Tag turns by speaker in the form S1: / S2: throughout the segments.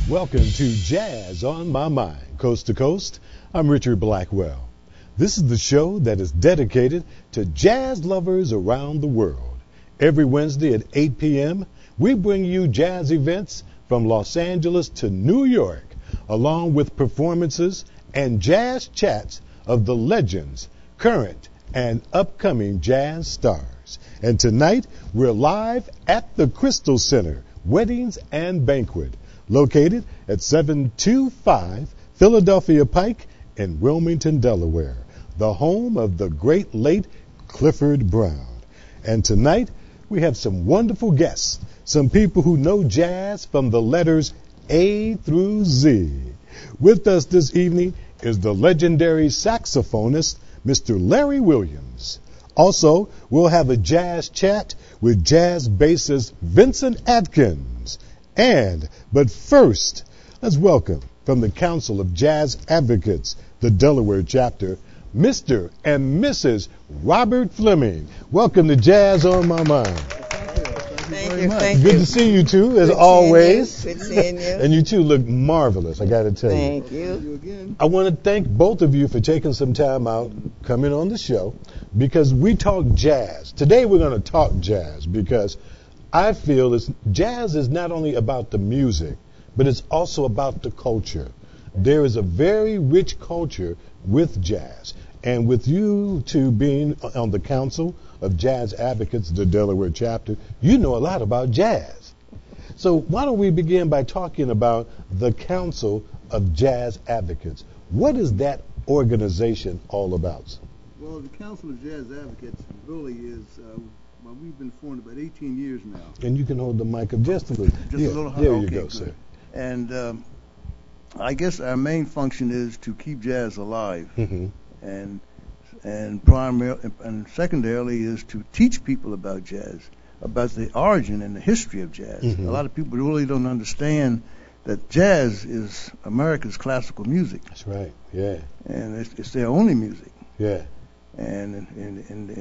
S1: Welcome to Jazz on My Mind, Coast to Coast. I'm Richard Blackwell. This is the show that is dedicated to jazz lovers around the world. Every Wednesday at 8 p.m., we bring you jazz events from Los Angeles to New York, along with performances and jazz chats of the legends, current and upcoming jazz stars. And tonight, we're live at the Crystal Center, Weddings and Banquet, located at 725 Philadelphia Pike in Wilmington, Delaware, the home of the great late Clifford Brown. And tonight, we have some wonderful guests, some people who know jazz from the letters A through Z. With us this evening is the legendary saxophonist, Mr. Larry Williams. Also, we'll have a jazz chat with jazz bassist Vincent Atkins. But first, let's welcome from the Council of Jazz Advocates, the Delaware chapter, Mr. and Mrs. Robert Fleming. Welcome to Jazz on My Mind.
S2: Thank you.
S1: Good to see you two, as always.
S2: Good seeing you.
S1: And you two look marvelous, I got to tell you.
S2: Thank you.
S1: I want to thank both of you for taking some time out, coming on the show, because we talk jazz. Today we're going to talk jazz because I feel jazz is not only about the music, but it's also about the culture. There is a very rich culture with jazz. And with you two being on the Council of Jazz Advocates, the Delaware chapter, you know a lot about jazz. So why don't we begin by talking about the Council of Jazz Advocates. What is that organization all about?
S3: Well, the Council of Jazz Advocates really is, we've been formed about 18 years now.
S1: And you can hold the mic up just a little.
S3: Just a little higher.
S1: There you
S3: okay,
S1: go,
S3: good.
S1: sir.
S3: And I guess our main function is to keep jazz alive.
S1: Mm-hmm.
S3: And primarily and secondarily is to teach people about jazz, about the origin and the history of jazz.
S1: Mm-hmm.
S3: A lot of people really don't understand that jazz is America's classical music.
S1: That's right. Yeah.
S3: And it's their only music.
S1: Yeah.
S3: And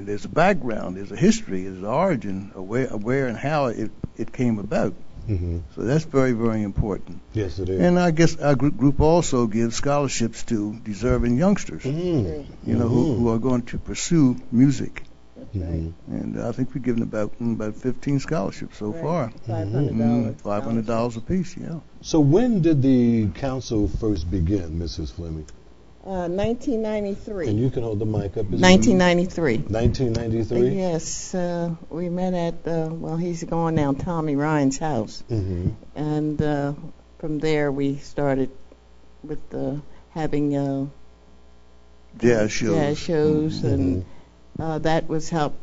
S3: there's a background, there's a history, there's an origin of where and how it came about.
S1: Mm-hmm.
S3: So that's very, very important.
S1: Yes, it is.
S3: And I guess our group also gives scholarships to deserving youngsters,
S1: Mm-hmm.
S3: who are going to pursue music.
S1: Mm-hmm.
S3: And I think we've given about 15 scholarships so far.
S2: $500.
S3: $500 a piece, yeah.
S1: So when did the council first begin, Mrs. Fleming?
S2: 1993.
S1: And you can hold the mic up.
S2: 1993.
S1: 1993?
S2: Yes, we met at, he's gone now, Tommy Ryan's house.
S1: Mm-hmm.
S2: And from there we started with having
S3: Jazz shows.
S2: Mm-hmm. And that was help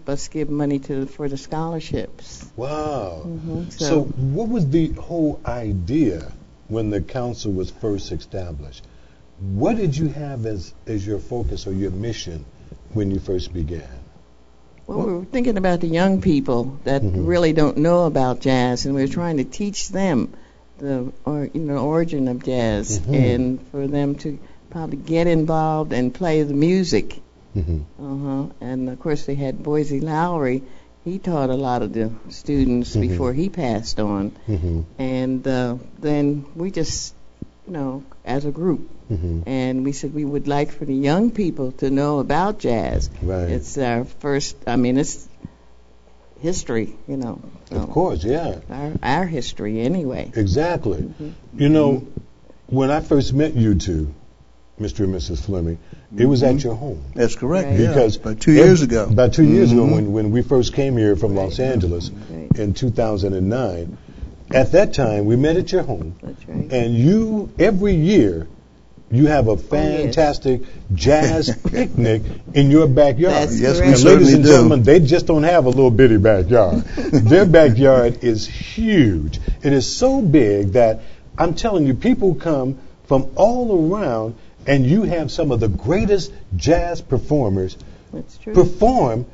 S2: us give money for the scholarships.
S1: Wow.
S2: Mm-hmm.
S1: So what was the whole idea when the council was first established? What did you have as your focus or your mission when you first began?
S2: Well, we were thinking about the young people that
S1: Mm-hmm.
S2: really don't know about jazz, and we were trying to teach them the origin of jazz,
S1: Mm-hmm.
S2: and for them to probably get involved and play the music.
S1: Mm-hmm.
S2: And of course, they had Boise Lowry. He taught a lot of the students
S1: Mm-hmm.
S2: before he passed on,
S1: Mm-hmm.
S2: and then we just, as a group.
S1: Mm-hmm.
S2: And we said we would like for the young people to know about jazz.
S1: Right.
S2: It's our first, it's history, So
S1: Of course, yeah.
S2: our history anyway.
S1: Exactly.
S2: Mm-hmm.
S1: When I first met you two, Mr. and Mrs. Fleming, it was at your home.
S3: That's correct,
S2: Right.
S3: yeah.
S1: Because
S3: about 2 years ago.
S1: About 2 years ago,
S3: Mhm.
S1: when we first came here from Los Angeles
S2: Right.
S1: in 2009, at that time, we met at your home.
S2: That's right.
S1: And every year, you have a fantastic jazz picnic in your backyard.
S2: That's
S3: Yes, we
S2: correct.
S1: And ladies
S3: certainly
S1: and
S3: do.
S1: gentlemen, they just don't have a little bitty backyard. Their backyard is huge. It is so big that I'm telling you, people come from all around, and you have some of the greatest jazz performers
S2: That's true.
S1: perform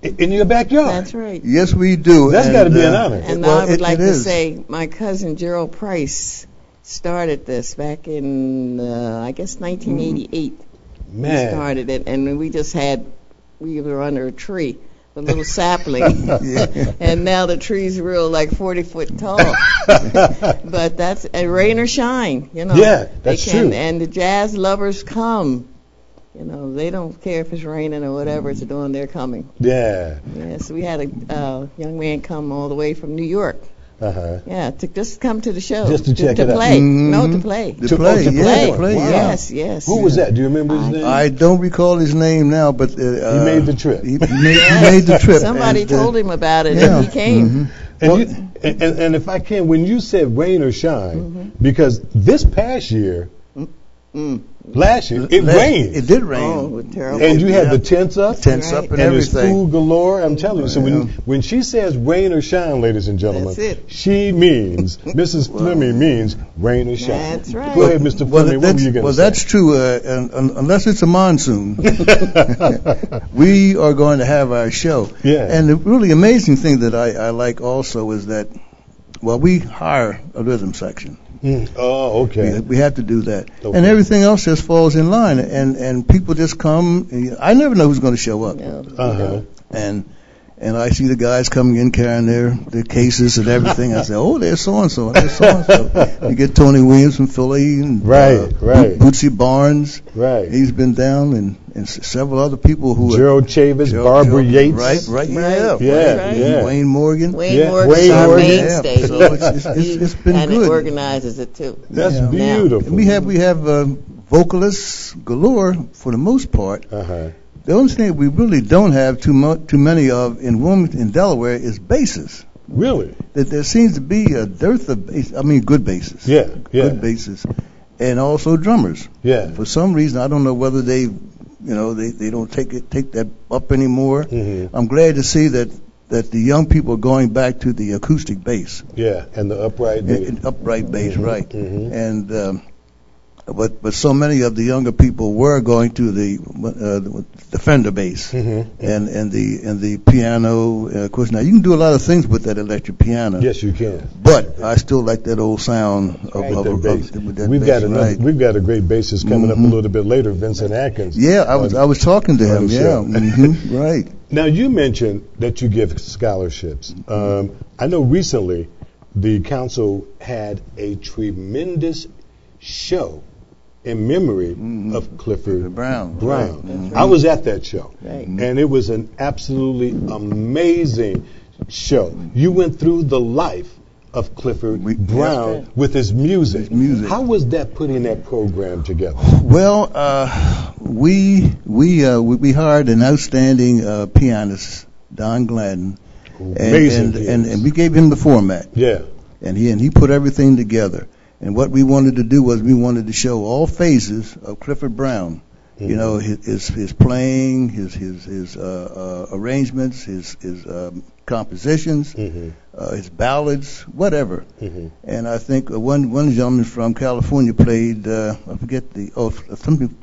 S1: in your backyard.
S2: That's right.
S3: Yes, we do.
S1: That's got to be an honor.
S2: And
S3: Well,
S2: I would
S3: it
S2: like to
S3: is.
S2: say my cousin Gerald Price started this back in, 1988.
S1: Man.
S2: He started it, and we were under a tree a little sapling, and now the tree's real like 40 foot tall. But that's rain or shine, you know.
S1: Yeah, that's true.
S2: And the jazz lovers come. You know, they don't care if it's raining or whatever it's doing. They're coming.
S1: Yeah.
S2: Yes, we had a young man come all the way from New York.
S1: Uh-huh.
S2: Yeah, to just come to the show.
S1: Just to check it out.
S2: Play.
S3: Mm-hmm.
S2: No, to play.
S3: To play.
S1: To play.
S3: Wow.
S2: Yes, yes.
S1: Who was that? Do you remember his name?
S3: I don't recall his name now, but
S1: he made the trip.
S3: He made the trip.
S2: Somebody told him about it,
S3: yeah.
S2: and he came.
S3: Mm-hmm.
S1: And if I can, when you said rain or shine, because this past year, last year, it rained.
S3: It did rain.
S2: Oh, terrible.
S1: And you had the tents up.
S3: Tents up and
S2: Right.
S1: And there's
S3: everything.
S1: food galore. I'm telling you. So when she says rain or shine, ladies and gentlemen,
S2: That's it.
S1: she means, Mrs. Fleming means rain or shine.
S2: That's right.
S1: Go ahead, Mr. Fleming. What were you going to say?
S3: Well, that's true. Unless it's a monsoon, we are going to have our show.
S1: Yeah.
S3: And the really amazing thing that I like also is that, well, we hire a rhythm section.
S1: Oh, okay.
S3: We have to do that.
S1: Okay.
S3: And everything else just falls in line. And people just come. I never know who's going to show up.
S2: No,
S1: Uh-huh.
S3: And I see the guys coming in carrying their cases and everything. I say, oh, there's so-and-so, there's so-and-so. You get Tony Williams from Philly and
S1: Right.
S3: Bootsy Barnes.
S1: Right.
S3: He's been down, and several other people who
S1: Gerald Chavis, Barbara Yates.
S3: Right,
S2: Right.
S1: Yeah.
S3: Wayne Morgan.
S2: Wayne Morgan's
S1: Wayne
S2: our
S1: Morgan.
S2: mainstay.
S3: So it's been
S2: and
S3: good.
S2: it organizes it too.
S1: That's
S3: Yeah.
S1: beautiful.
S3: And we have vocalists galore for the most part.
S1: Uh-huh.
S3: The only thing we really don't have too many of in Wilmington, in Delaware, is basses.
S1: Really?
S3: That there seems to be a dearth of good basses.
S1: Yeah.
S3: Good basses, and also drummers.
S1: Yeah.
S3: For some reason, I don't know whether they don't take that up anymore.
S1: Mhm.
S3: I'm glad to see that the young people are going back to the acoustic bass,
S1: Yeah, and the upright bass.
S3: upright bass, right?
S1: Mhm.
S3: And but so many of the younger people were going to the Fender bass
S1: Mhm.
S3: and the piano. Of course, now you can do a lot of things with that electric piano.
S1: Yes, you can.
S3: But I still like that old sound of
S1: That bass.
S3: that
S1: We've
S3: bass,
S1: got
S3: right.
S1: we've got a great bassist coming up a
S3: Mhm.
S1: little bit later, Vincent Atkins.
S3: Yeah, I was talking to
S1: on
S3: him.
S1: the
S3: Yeah,
S1: show.
S3: right.
S1: Now you mentioned that you give scholarships. I know recently the council had a tremendous show in memory of Clifford
S3: Brown.
S1: Brown. I was at that show,
S2: Right.
S1: and it was an absolutely amazing show. You went through the life of Clifford Brown
S2: yeah.
S1: with his music.
S3: His music.
S1: How was that putting that program together?
S3: Well, we hired an outstanding pianist, Don Gladden,
S1: Amazing
S3: and we gave him the format,
S1: Yeah.
S3: and he put everything together. And what we wanted to do was we wanted to show all phases of Clifford Brown.
S1: Mhm.
S3: You know, his playing, his arrangements, his compositions, his ballads, whatever.
S1: Mhm.
S3: And I think one gentleman from California played I forget something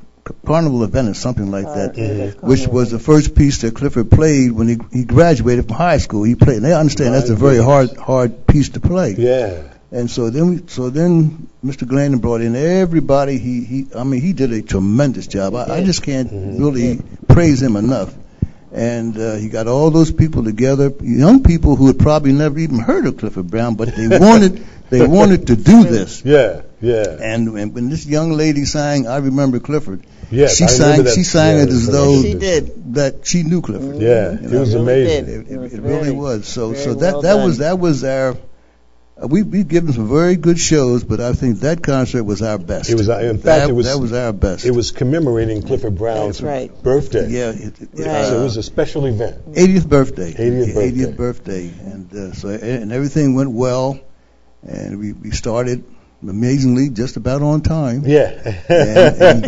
S3: Carnival of Venice, something like that, which was the first piece that Clifford played when he graduated from high school. He played. And they understand that's a very hard piece to play.
S1: Yeah.
S3: And so then Mr. Glandon brought in everybody. He did a tremendous job. I just can't really praise him enough. And he got all those people together, young people who had probably never even heard of Clifford Brown, but they wanted to do this.
S1: Yeah. Yeah.
S3: And when this young lady sang, I remember Clifford.
S1: Yes,
S3: she
S1: I remember
S3: sang.
S1: that.
S3: She sang it as though
S2: She did.
S3: that she knew Clifford.
S1: Yeah,
S3: You
S1: it
S3: know,
S1: was
S2: really
S1: amazing.
S2: did.
S3: It really was. So
S2: very
S3: that
S2: well
S3: that was our. We've given some very good shows, but I think that concert was our best.
S1: It was, in fact,
S3: that was our best.
S1: It was commemorating Clifford Brown's
S2: That's right.
S1: birthday.
S3: Yeah,
S1: So it was a special event.
S3: 80th birthday.
S1: 80th
S3: birthday, and everything went well, and we started amazingly just about on time.
S1: Yeah.
S3: And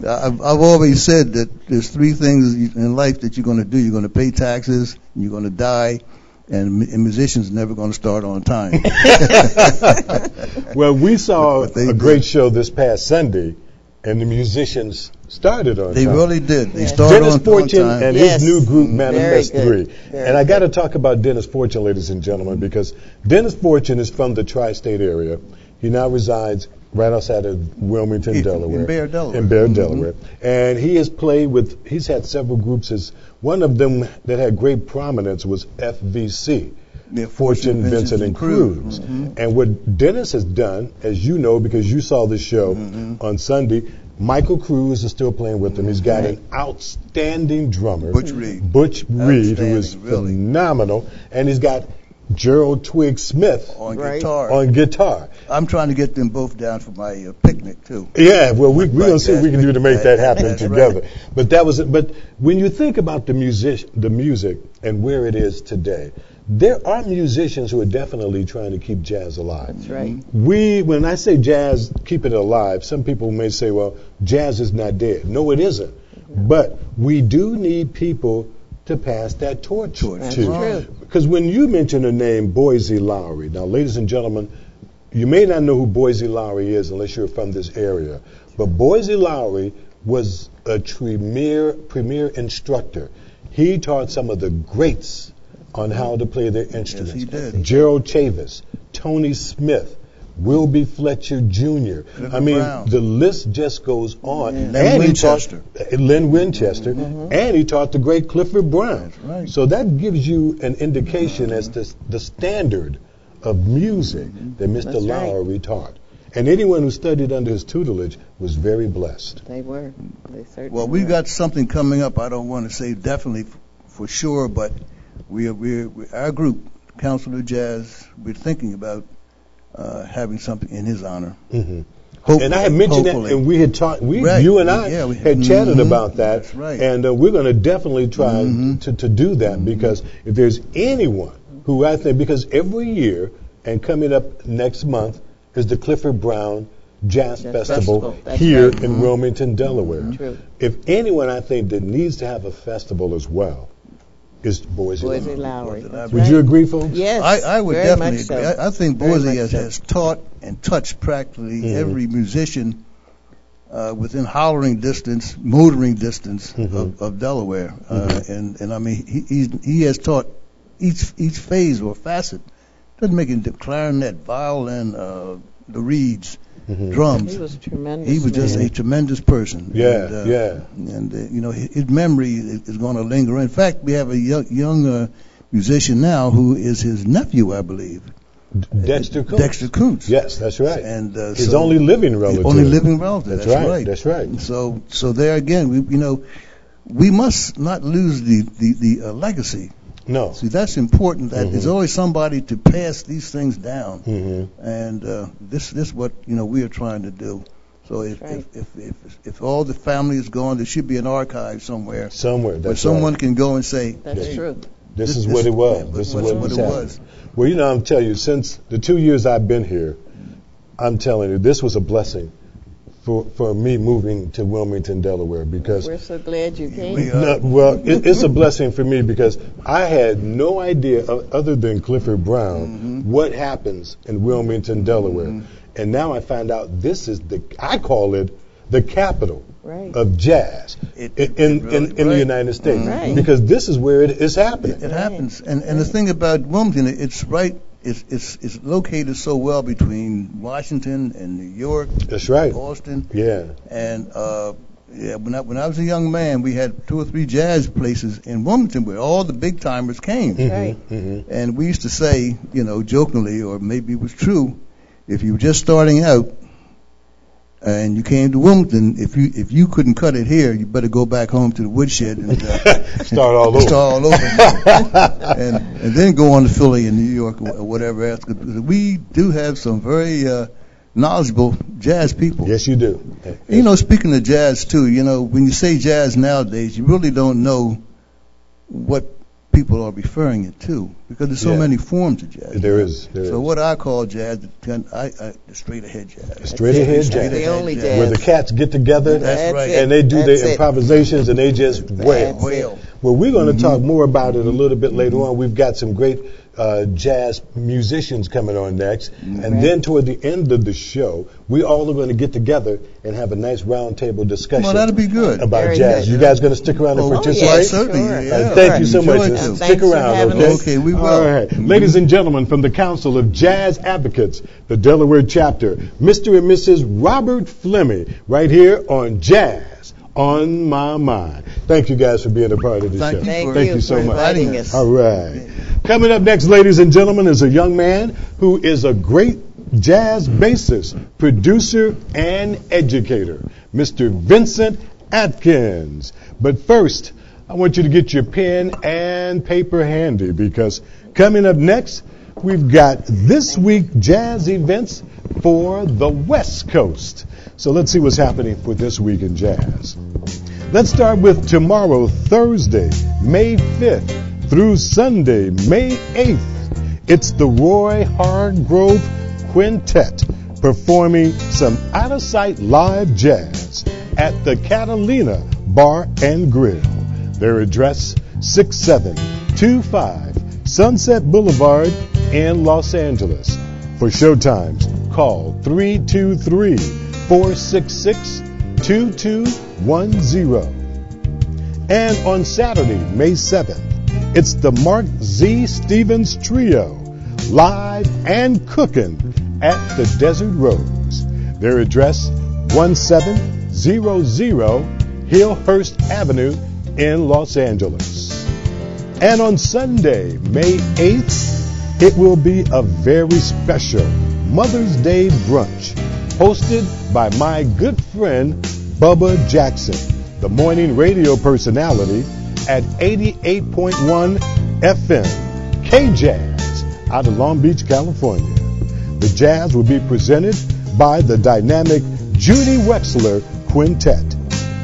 S3: I've always said that there's three things in life that you're going to do. You're going to pay taxes, and you're going to die, and musicians never going to start on time.
S1: Well, we saw
S3: But they
S1: a
S3: did.
S1: great show this past Sunday, and the musicians started on
S3: They
S1: time.
S3: really did. They started
S1: Dennis
S3: on
S1: Fortune
S3: time.
S1: and
S2: Yes.
S1: his new group,
S2: Very
S1: Manifest
S2: good.
S1: 3.
S2: Very
S1: And I got to
S2: good.
S1: talk about Dennis Fortune, ladies and gentlemen, because Dennis Fortune is from the tri-state area. He now resides right outside of Wilmington, Delaware.
S3: In Bear, Delaware.
S1: In Bear, Delaware. And he has played with, he's had several groups. One of them that had great prominence was FVC.
S3: Yeah,
S1: Fortune, Vincent, and Cruz. And what Dennis has done, as you know, because you saw this show on Sunday, Michael Cruz is still playing with him. He's got an outstanding drummer, Butch Reed, who is phenomenal, and he's got Gerald Twig Smith
S3: on
S1: guitar.
S3: I'm trying to get them both down for my picnic too.
S1: Yeah, well, we're gonna see what we can do to make that happen together.
S3: Right.
S1: But that was it. But when you think about the music and where it is today, there are musicians who are definitely trying to keep jazz alive.
S2: That's right.
S1: When I say jazz, keep it alive, some people may say, well, jazz is not dead. No, it isn't. But we do need people to pass that torch to.
S2: That's true.
S1: Because when you mention the name Boise Lowry, now, ladies and gentlemen, you may not know who Boise Lowry is unless you're from this area, but Boise Lowry was a premier instructor. He taught some of the greats on how to play their instruments.
S3: Yes, he did.
S1: Gerald Chavis, Tony Smith, Wilby Fletcher Jr. I mean, the list just goes on.
S3: Yeah.
S1: And Lynn Winchester, and he taught the great Clifford Brown.
S3: That's right.
S1: So that gives you an indication as to the standard of music that Mr. Lowry taught. And anyone who studied under his tutelage was very blessed.
S2: They were. They certainly
S3: Well, we've got something coming up. I don't want to say definitely for sure, but our group, Counsel of Jazz, we're thinking about having something in his honor.
S1: And I had mentioned that, and we had talked. You and I had chatted about that.
S3: That's right.
S1: And we're going to definitely try to do that because if there's anyone who I think, because every year and coming up next month is the Clifford Brown Jazz Festival here in Wilmington, Delaware.
S2: True.
S1: If anyone I think that needs to have a festival as well, is Boise
S2: Lowry.
S1: Would you agree, folks?
S2: Yes,
S3: I would
S2: very
S3: definitely
S2: much
S3: agree.
S2: so.
S3: I think Boise has taught and touched practically every musician within motoring distance of Delaware. And I mean, he has taught each phase or facet. Doesn't make it clarinet, violin, the reeds, drums.
S2: He was tremendous.
S3: He was just a tremendous person.
S1: Yeah,
S3: And you know, his memory is going to linger. In fact, we have a young musician now who is his nephew, I believe.
S1: Dexter Coates. Yes, that's right.
S3: And
S1: his only living relative.
S3: That's right.
S1: That's right.
S3: So there again, we must not lose the legacy.
S1: No.
S3: See, that's important. That there's always somebody to pass these things down, and this is what we are trying to do. So if all the family is gone, there should be an archive somewhere. Where someone can go and say,
S2: "That's true.
S1: This is what it was. This is what it was." Well, I'm telling you, since the 2 years I've been here, I'm telling you, this was a blessing for me moving to Wilmington, Delaware, because
S2: we're so glad you came.
S1: It's a blessing for me because I had no idea, other than Clifford Brown, what happens in Wilmington, Delaware, and now I find out this is I call it the capital of jazz in the United States, because this is where it is happening.
S3: It happens, and the thing about Wilmington, it's right. It's located so well between Washington and New York.
S1: That's right.
S3: Boston.
S1: Yeah.
S3: And when I was a young man, we had 2 or 3 jazz places in Wilmington where all the big timers came. And we used to say, jokingly, or maybe it was true, if you were just starting out and you came to Wilmington, if you couldn't cut it here, you better go back home to the woodshed and
S1: start all over.
S3: and then go on to Philly and New York or whatever else. We do have some very knowledgeable jazz people.
S1: Yes, you do.
S3: Speaking of jazz too, when you say jazz nowadays, you really don't know what people are referring it to, because there's so many forms of jazz.
S1: There is.
S3: So what I call jazz, the straight ahead jazz.
S1: Straight ahead jazz.
S2: The only jazz.
S1: Where the cats get together
S3: That's right.
S1: and they do their improvisations and they just wail. Well, we're going to talk more about it a little bit later on. We've got some great jazz musicians coming on next. And then toward the end of the show, we all are going to get together and have a nice round table discussion.
S3: Well, that'll be good.
S1: About
S2: Very
S1: jazz.
S2: good.
S1: You guys going to stick around and participate?
S2: yes,
S3: certainly.
S2: sure.
S3: Yeah.
S1: Thank you so much.
S3: Enjoy it.
S1: Stick
S2: Thanks for
S1: around,
S2: having
S1: okay?
S2: us.
S3: Okay, we will.
S1: All right. Ladies and gentlemen, from the Council of Jazz Advocates, the Delaware chapter, Mr. and Mrs. Robert Fleming, right here on Jazz on My Mind. Thank you guys for being a part of the show.
S2: Thank
S1: you
S2: you
S1: so
S2: for
S1: much.
S2: inviting us.
S1: All right. Coming up next, ladies and gentlemen, is a young man who is a great jazz bassist, producer, and educator, Mr. Vincent Atkins. But first, I want you to get your pen and paper handy because coming up next, we've got this week jazz events for the West Coast. So let's see what's happening for this week in jazz. Let's start with tomorrow, Thursday, May 5th through Sunday, May 8th. It's the Roy Hargrove Quintet performing some out-of-sight live jazz at the Catalina Bar and Grill. Their address, 6725 Sunset Boulevard in Los Angeles. For showtimes, call 323-466-2210. And on Saturday, May 7th, it's the Mark Z. Stevens Trio, live and cooking at the Desert Rose. Their address, 1700 Hillhurst Avenue in Los Angeles. And on Sunday, May 8th, it will be a very special Mother's Day brunch hosted by my good friend Bubba Jackson, the morning radio personality at 88.1 FM, K-Jazz, out of Long Beach, California. The jazz will be presented by the dynamic Judy Wexler Quintet.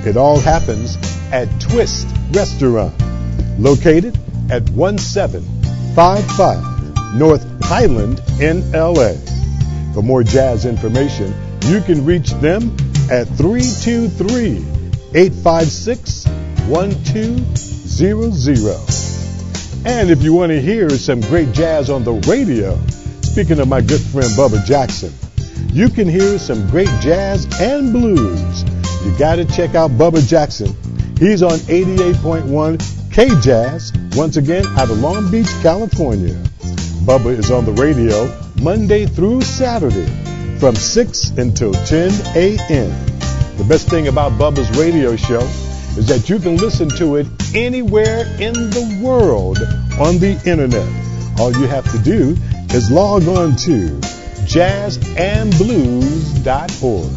S1: It all happens at Twist Restaurant, located at 1755 North Highland in LA. For more jazz information, you can reach them at 323-856-1200. And if you want to hear some great jazz on the radio, speaking of my good friend Bubba Jackson, you can hear some great jazz and blues. You got to check out Bubba Jackson. He's on 88.1 K-Jazz, once again out of Long Beach, California. Bubba is on the radio Monday through Saturday from 6 until 10 a.m. The best thing about Bubba's radio show is that you can listen to it anywhere in the world on the internet. All you have to do is log on to jazzandblues.org.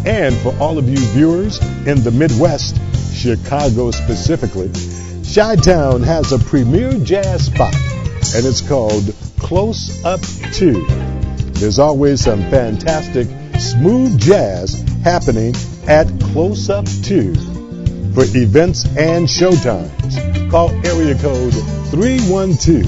S1: And for all of you viewers in the Midwest, Chicago specifically, Chi-Town has a premier jazz spot, and it's called Close Up 2. There's always some fantastic smooth jazz happening at Close Up 2. For events and showtimes, call area code 312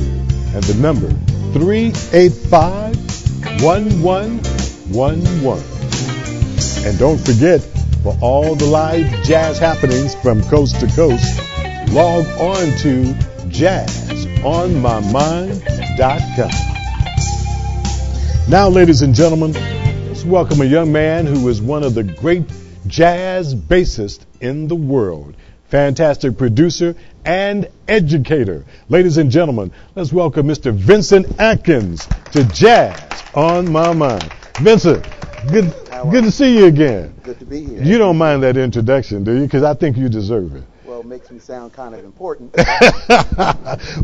S1: and the number 385-1111. And don't forget, for all the live jazz happenings from coast to coast, log on to jazzonmymind.com. Now, ladies and gentlemen, let's welcome a young man who is one of the great jazz bassists in the world. Fantastic producer and educator. Ladies and gentlemen, let's welcome Mr. Vincent Atkins to Jazz on My Mind. Vincent, good to see you again.
S4: Good to be here.
S1: You don't mind that introduction, do you? Because I think you deserve it.
S4: Well, it makes me sound kind of important.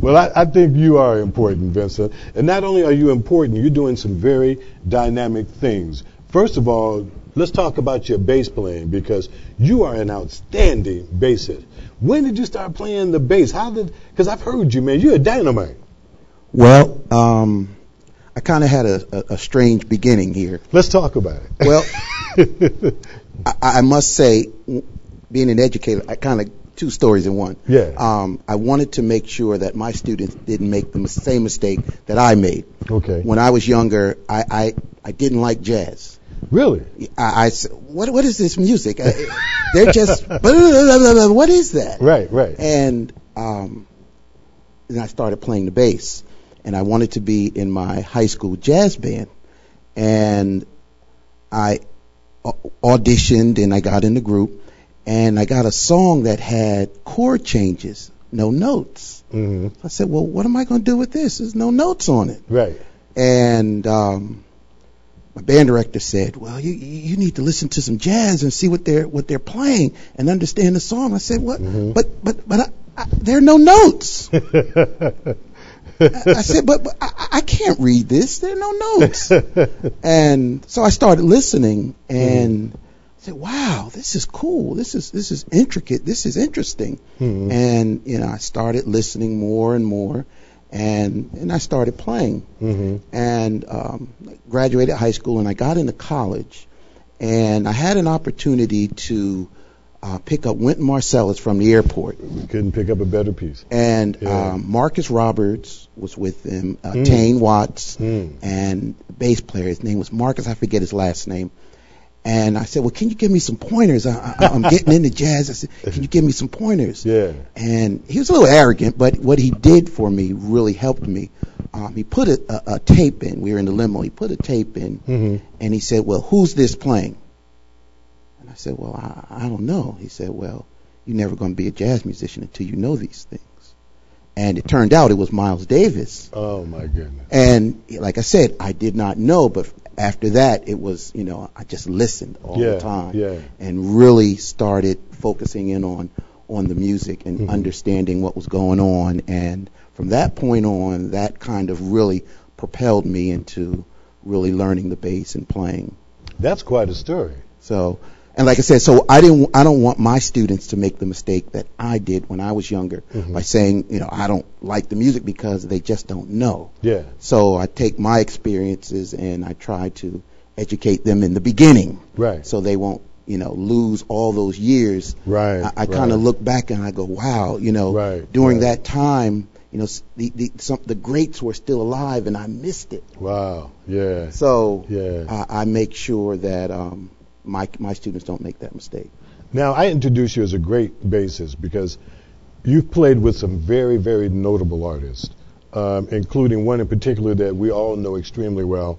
S1: Well, I think you are important, Vincent. And not only are you important, you're doing some very dynamic things. First of all, let's talk about your bass playing, because you are an outstanding bassist. When did you start playing the bass? Because I've heard you, man. You're a dynamite.
S4: Well, I kind of had a strange beginning here.
S1: Let's talk about it.
S4: Well, I must say, being an educator, I kind of two stories in one.
S1: Yeah.
S4: I wanted to make sure that my students didn't make the same mistake that I made.
S1: Okay.
S4: When I was younger, I didn't like jazz.
S1: Really?
S4: I said, what is this music? They're just, blah, blah, blah, blah, blah. What is that?
S1: Right, right.
S4: And then I started playing the bass. And I wanted to be in my high school jazz band. And I auditioned and I got in the group. And I got a song that had chord changes, no notes.
S1: Mm-hmm.
S4: I said, well, what am I going to do with this? There's no notes on it.
S1: Right.
S4: And my band director said, well, you need to listen to some jazz and see what they're playing and understand the song. I said, what?
S1: Mm-hmm.
S4: But there are no notes. I said, but I can't read this. There are no notes. And so I started listening and said, wow, this is cool. This is intricate. This is interesting.
S1: Mm-hmm.
S4: And I started listening more and more, and I started playing.
S1: Mm-hmm.
S4: And graduated high school, and I got into college, and I had an opportunity to pick up Wynton Marsalis from the airport.
S1: We couldn't pick up a better piece.
S4: And Marcus Roberts was with him, Tane Watts, and the bass player, his name was Marcus, I forget his last name. And I said, well, can you give me some pointers? I'm getting into jazz. I said, can you give me some pointers?
S1: Yeah.
S4: And he was a little arrogant, but what he did for me really helped me. He put a tape in. We were in the limo. He put a tape in, and he said, well, who's this playing? And I said, well, I don't know. He said, well, you're never going to be a jazz musician until you know these things. And it turned out it was Miles Davis.
S1: Oh, my goodness.
S4: And like I said, I did not know, but after that, it was, I just listened all the time and really started focusing in on the music and understanding what was going on. And from that point on, that kind of really propelled me into really learning the bass and playing.
S1: That's quite a story.
S4: So, and like I said, so I don't want my students to make the mistake that I did when I was younger by saying, I don't like the music because they just don't know.
S1: Yeah.
S4: So I take my experiences and I try to educate them in the beginning.
S1: Right.
S4: So they won't, lose all those years.
S1: Right.
S4: I kind of look back and I go, wow, during that time, the greats were still alive and I missed it.
S1: Wow. Yeah.
S4: So I make sure that my students don't make that mistake.
S1: Now, I introduce you as a great bassist because you've played with some very, very notable artists, including one in particular that we all know extremely well,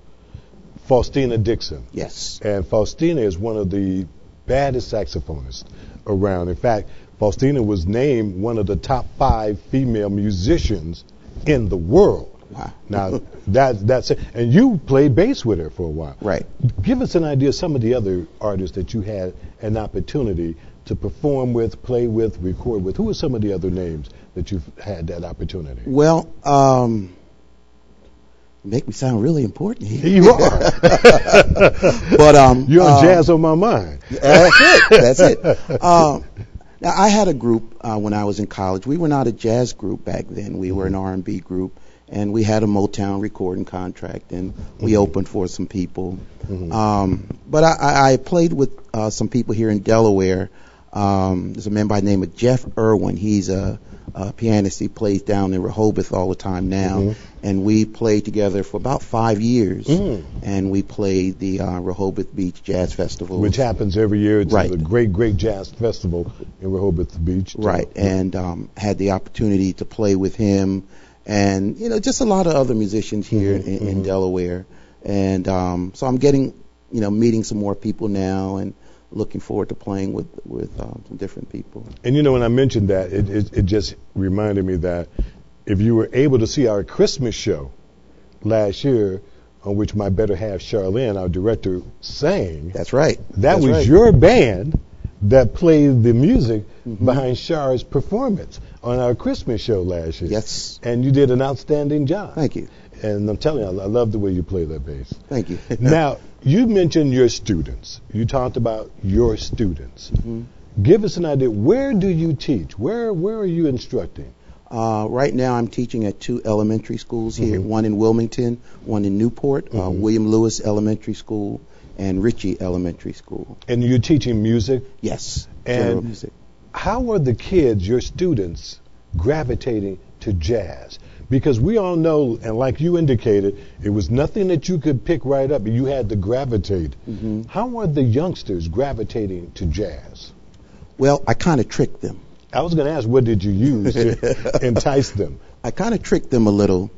S1: Faustina Dixon.
S4: Yes.
S1: And Faustina is one of the baddest saxophonists around. In fact, Faustina was named one of the top 5 female musicians in the world.
S4: Wow.
S1: Now, that's it. And you played bass with her for a while.
S4: Right.
S1: Give us an idea of some of the other artists that you had an opportunity to perform with, play with, record with. Who are some of the other names that you've had that opportunity?
S4: Well, you make me sound really important here.
S1: You are.
S4: But
S1: you're on Jazz on My Mind.
S4: That's it. Now, I had a group when I was in college. We were not a jazz group back then. We were an R&B group. And we had a Motown recording contract, and we opened for some people. But I played with some people here in Delaware. There's a man by the name of Jeff Irwin. He's a pianist. He plays down in Rehoboth all the time now. And we played together for about 5 years. And we played the Rehoboth Beach Jazz Festival.
S1: Which happens every year. It's
S4: Right.
S1: a great, great jazz festival in Rehoboth Beach.
S4: Right. And had the opportunity to play with him. And, just a lot of other musicians here in Delaware. And so I'm getting, meeting some more people now and looking forward to playing with some different people.
S1: And, when I mentioned that, it just reminded me that if you were able to see our Christmas show last year, on which my better half, Charlene, our director, sang.
S4: That's right.
S1: That was your band that played the music behind Char's performance on our Christmas show last year.
S4: Yes.
S1: And you did an outstanding job.
S4: Thank you.
S1: And I'm telling you, I love the way you play that bass.
S4: Thank you.
S1: Now, you mentioned your students. You talked about your students. Give us an idea. Where do you teach? Where are you instructing?
S4: Right now I'm teaching at 2 elementary schools here, one in Wilmington, one in Newport, William Lewis Elementary School and Ritchie Elementary School.
S1: And you're teaching music?
S4: Yes,
S1: and
S4: music.
S1: How are the kids, your students, gravitating to jazz? Because we all know, and like you indicated, it was nothing that you could pick right up. You had to gravitate. How are the youngsters gravitating to jazz?
S4: Well, I kind of tricked them.
S1: I was going to ask, what did you use to entice them?
S4: I kind of tricked them a little.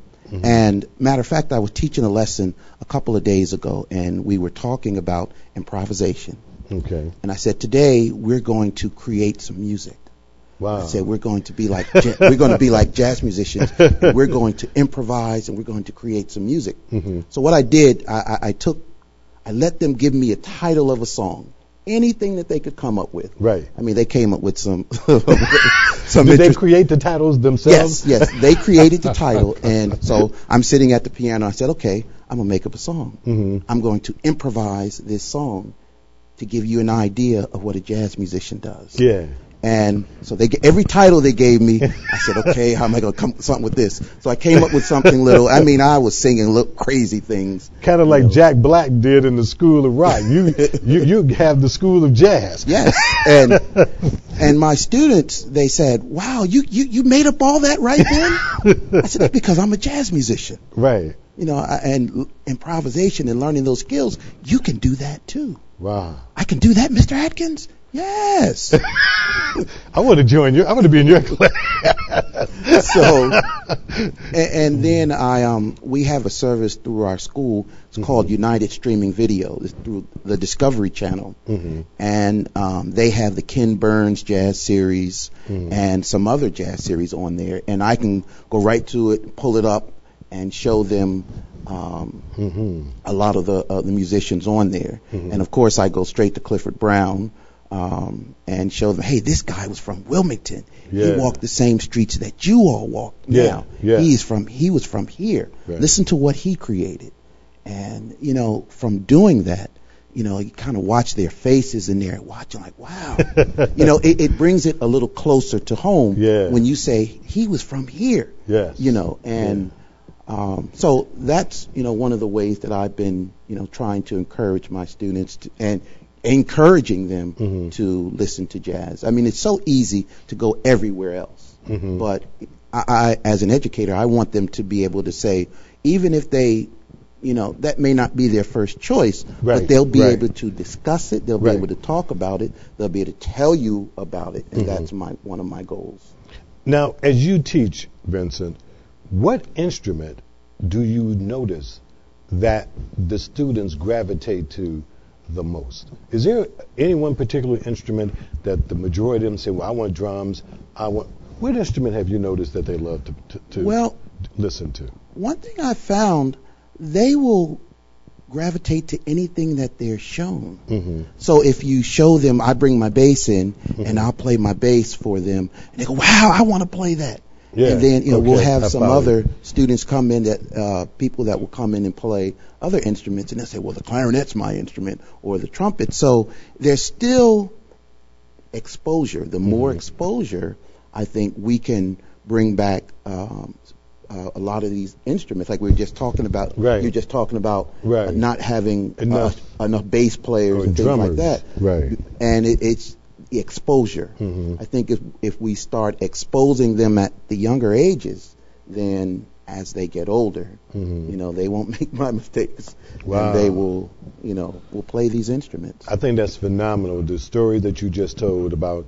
S4: And matter of fact, I was teaching a lesson a couple of days ago, and we were talking about improvisation.
S1: Okay.
S4: And I said, today we're going to create some music.
S1: Wow.
S4: I said, we're going to be like jazz musicians. And we're going to improvise, and we're going to create some music. So what I did, I let them give me a title of a song. Anything that they could come up with.
S1: Right.
S4: I mean, they came up with some.
S1: Did they create the titles themselves?
S4: Yes. They created the title, and so I'm sitting at the piano. I said, okay, I'm gonna make up a song. I'm going to improvise this song to give you an idea of what a jazz musician does.
S1: Yeah.
S4: And so every title they gave me, I said, okay, how am I going to come up with something with this? So I came up with something little. I mean, I was singing little crazy things.
S1: Kind of like Jack Black did in the School of Rock. You have the School of Jazz.
S4: Yes. And my students, they said, wow, you made up all that right then? I said, that's because I'm a jazz musician.
S1: Right.
S4: You know, and improvisation and learning those skills, you can do that too.
S1: Wow.
S4: I can do that, Mr. Atkins? Yes.
S1: I want to join you. I want to be in your class.
S4: So, and then we have a service through our school. It's called United Streaming Video. It's through the Discovery Channel. And they have the Ken Burns Jazz Series and some other jazz series on there. And I can go right to it, pull it up, and show them a lot of the musicians on there. And, of course, I go straight to Clifford Brown. And show them, hey, this guy was from Wilmington. He walked the same streets that you all walk now. He was from here. Right. Listen to what he created. And, you know, from doing that, you know, you kind of watch their faces and they're watching like, wow. You know, it brings it a little closer to home when you say, he was from here. Yes. You know, and so that's, you know, one of the ways that I've been, you know, trying to encourage my students and encouraging them to listen to jazz. I mean, it's so easy to go everywhere else. But I, as an educator, I want them to be able to say, even if they, you know, that may not be their first choice, but they'll be able to discuss it, they'll be able to talk about it, they'll be able to tell you about it, and that's one of my goals.
S1: Now, as you teach, Vincent, what instrument do you notice that the students gravitate to the most? Is there any one particular instrument that the majority of them say, well, I want drums, what instrument have you noticed that they love to listen to? One
S4: thing I found, they will gravitate to anything that they're shown. So if you show them, I bring my bass in and I'll play my bass for them, and they go, wow, I want to play that. And then, you know, we'll have some other students come in, that people that will come in and play other instruments, and they'll say, well, the clarinet's my instrument, or the trumpet. So there's still exposure. The more exposure, I think we can bring back a lot of these instruments, like we were just talking about. You're just talking about not having enough bass players and
S1: drummers.
S4: Things like that. And it's the exposure. I think if we start exposing them at the younger ages, then as they get older, you know, they won't make my mistakes. And they will, you know, will play these instruments.
S1: I think that's phenomenal, the story that you just told about,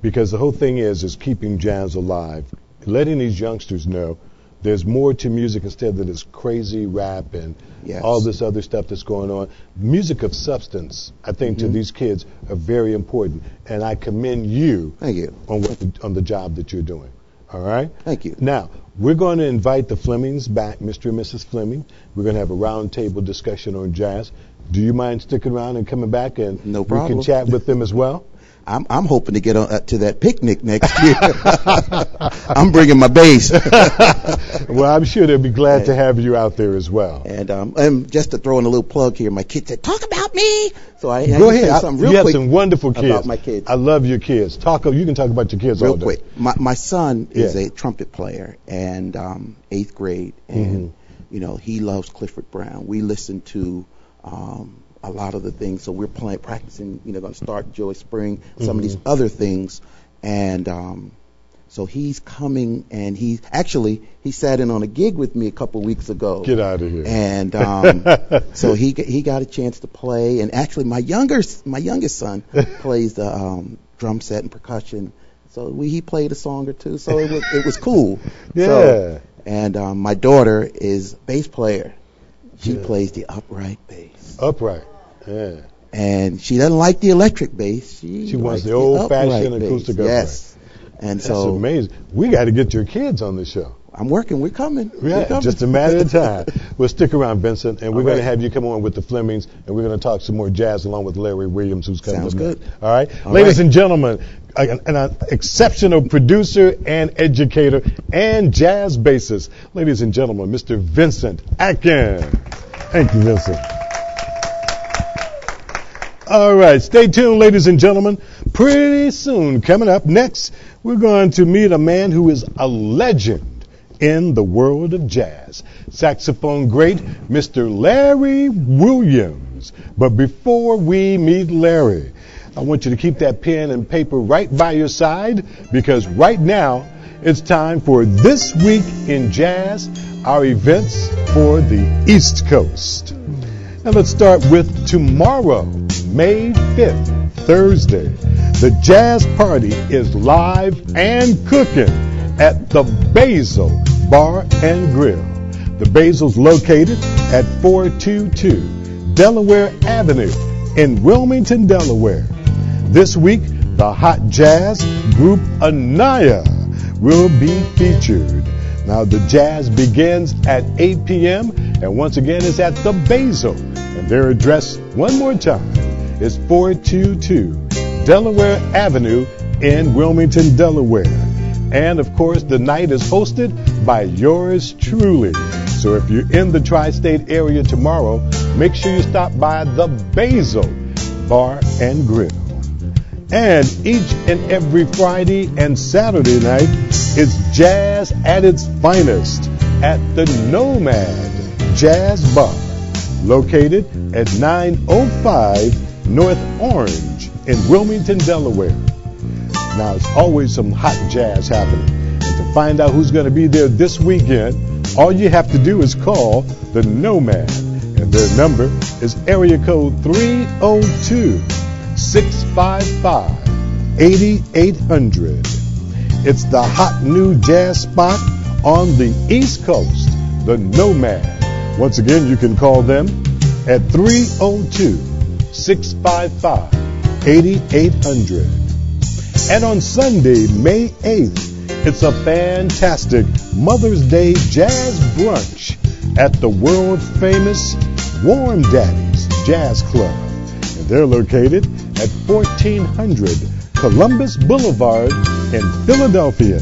S1: because the whole thing is keeping jazz alive, letting these youngsters know there's more to music instead of this crazy rap and all this other stuff that's going on. Music of substance, I think, to these kids are very important. And I commend you, on the job that you're doing. All right?
S4: Thank you.
S1: Now, we're going to invite the Flemings back, Mr. and Mrs. Fleming. We're going to have a roundtable discussion on jazz. Do you mind sticking around and coming back and
S4: no problem.
S1: We can chat with them as well?
S4: I'm hoping to get to that picnic next year. I'm bringing my bass.
S1: Well, I'm sure they'll be glad to have you out there as well.
S4: And just to throw in a little plug here, my kids said, talk about me. So I
S1: go ahead.
S4: Say something real
S1: you
S4: quick
S1: have some wonderful kids.
S4: About my kids.
S1: I love your kids. You can talk about your kids
S4: real
S1: all day.
S4: Quick. My son is a trumpet player and 8th grade, and you know, he loves Clifford Brown. We listen to a lot of the things, so we're practicing, you know, going to start Joy Spring, some of these other things, and So he's coming, and he sat in on a gig with me a couple weeks ago.
S1: Get out of here.
S4: And so he got a chance to play. And actually, my youngest son plays the drum set and percussion. So he played a song or two. So it was cool.
S1: Yeah.
S4: So, and my daughter is bass player. She plays the upright bass.
S1: Upright. Yeah.
S4: And she doesn't like the electric bass. She
S1: wants
S4: likes
S1: the old-fashioned acoustic upright.
S4: Yes. And
S1: That's
S4: so
S1: amazing. We got to get your kids on the show.
S4: I'm working. We're coming.
S1: Yeah,
S4: We're coming.
S1: just a matter of time. Well, stick around, Vincent, and we're going to
S4: right.
S1: have you come on with the Flemings, and we're going to talk some more jazz along with Larry Williams, who's coming.
S4: Sounds good.
S1: All right?
S4: All
S1: Ladies
S4: right.
S1: and gentlemen, an exceptional producer and educator and jazz bassist. Ladies and gentlemen, Mr. Vincent Atkins. Thank you, Vincent. All right, stay tuned, ladies and gentlemen. Pretty soon, coming up next, we're going to meet a man who is a legend in the world of jazz. Saxophone great, Mr. Larry Williams. But before we meet Larry, I want you to keep that pen and paper right by your side, because right now it's time for This Week in Jazz, our events for the East Coast. Now let's start with tomorrow, May 5th, Thursday. The Jazz Party is live and cooking at the Basil Bar and Grill. The Basil's located at 422 Delaware Avenue in Wilmington, Delaware. This week, the hot jazz group Anaya will be featured. Now, the jazz begins at 8 p.m. and once again is at the Basil. And their address, one more time, is 422 Delaware Avenue in Wilmington, Delaware. And, of course, the night is hosted by yours truly. So if you're in the tri-state area tomorrow, make sure you stop by the Basil Bar and Grill. And each and every Friday and Saturday night is jazz at its finest at the Nomad Jazz Bar, located at 905 North Orange in Wilmington, Delaware. Now, it's always some hot jazz happening. And to find out who's going to be there this weekend, all you have to do is call the Nomad. And their number is area code 302-655-8800. It's the hot new jazz spot on the East Coast, the Nomad. Once again, you can call them at 302-655-8800. And on Sunday, May 8th, it's a fantastic Mother's Day jazz brunch at the world-famous Warm Daddies Jazz Club. And they're located at 1400 Columbus Boulevard in Philadelphia.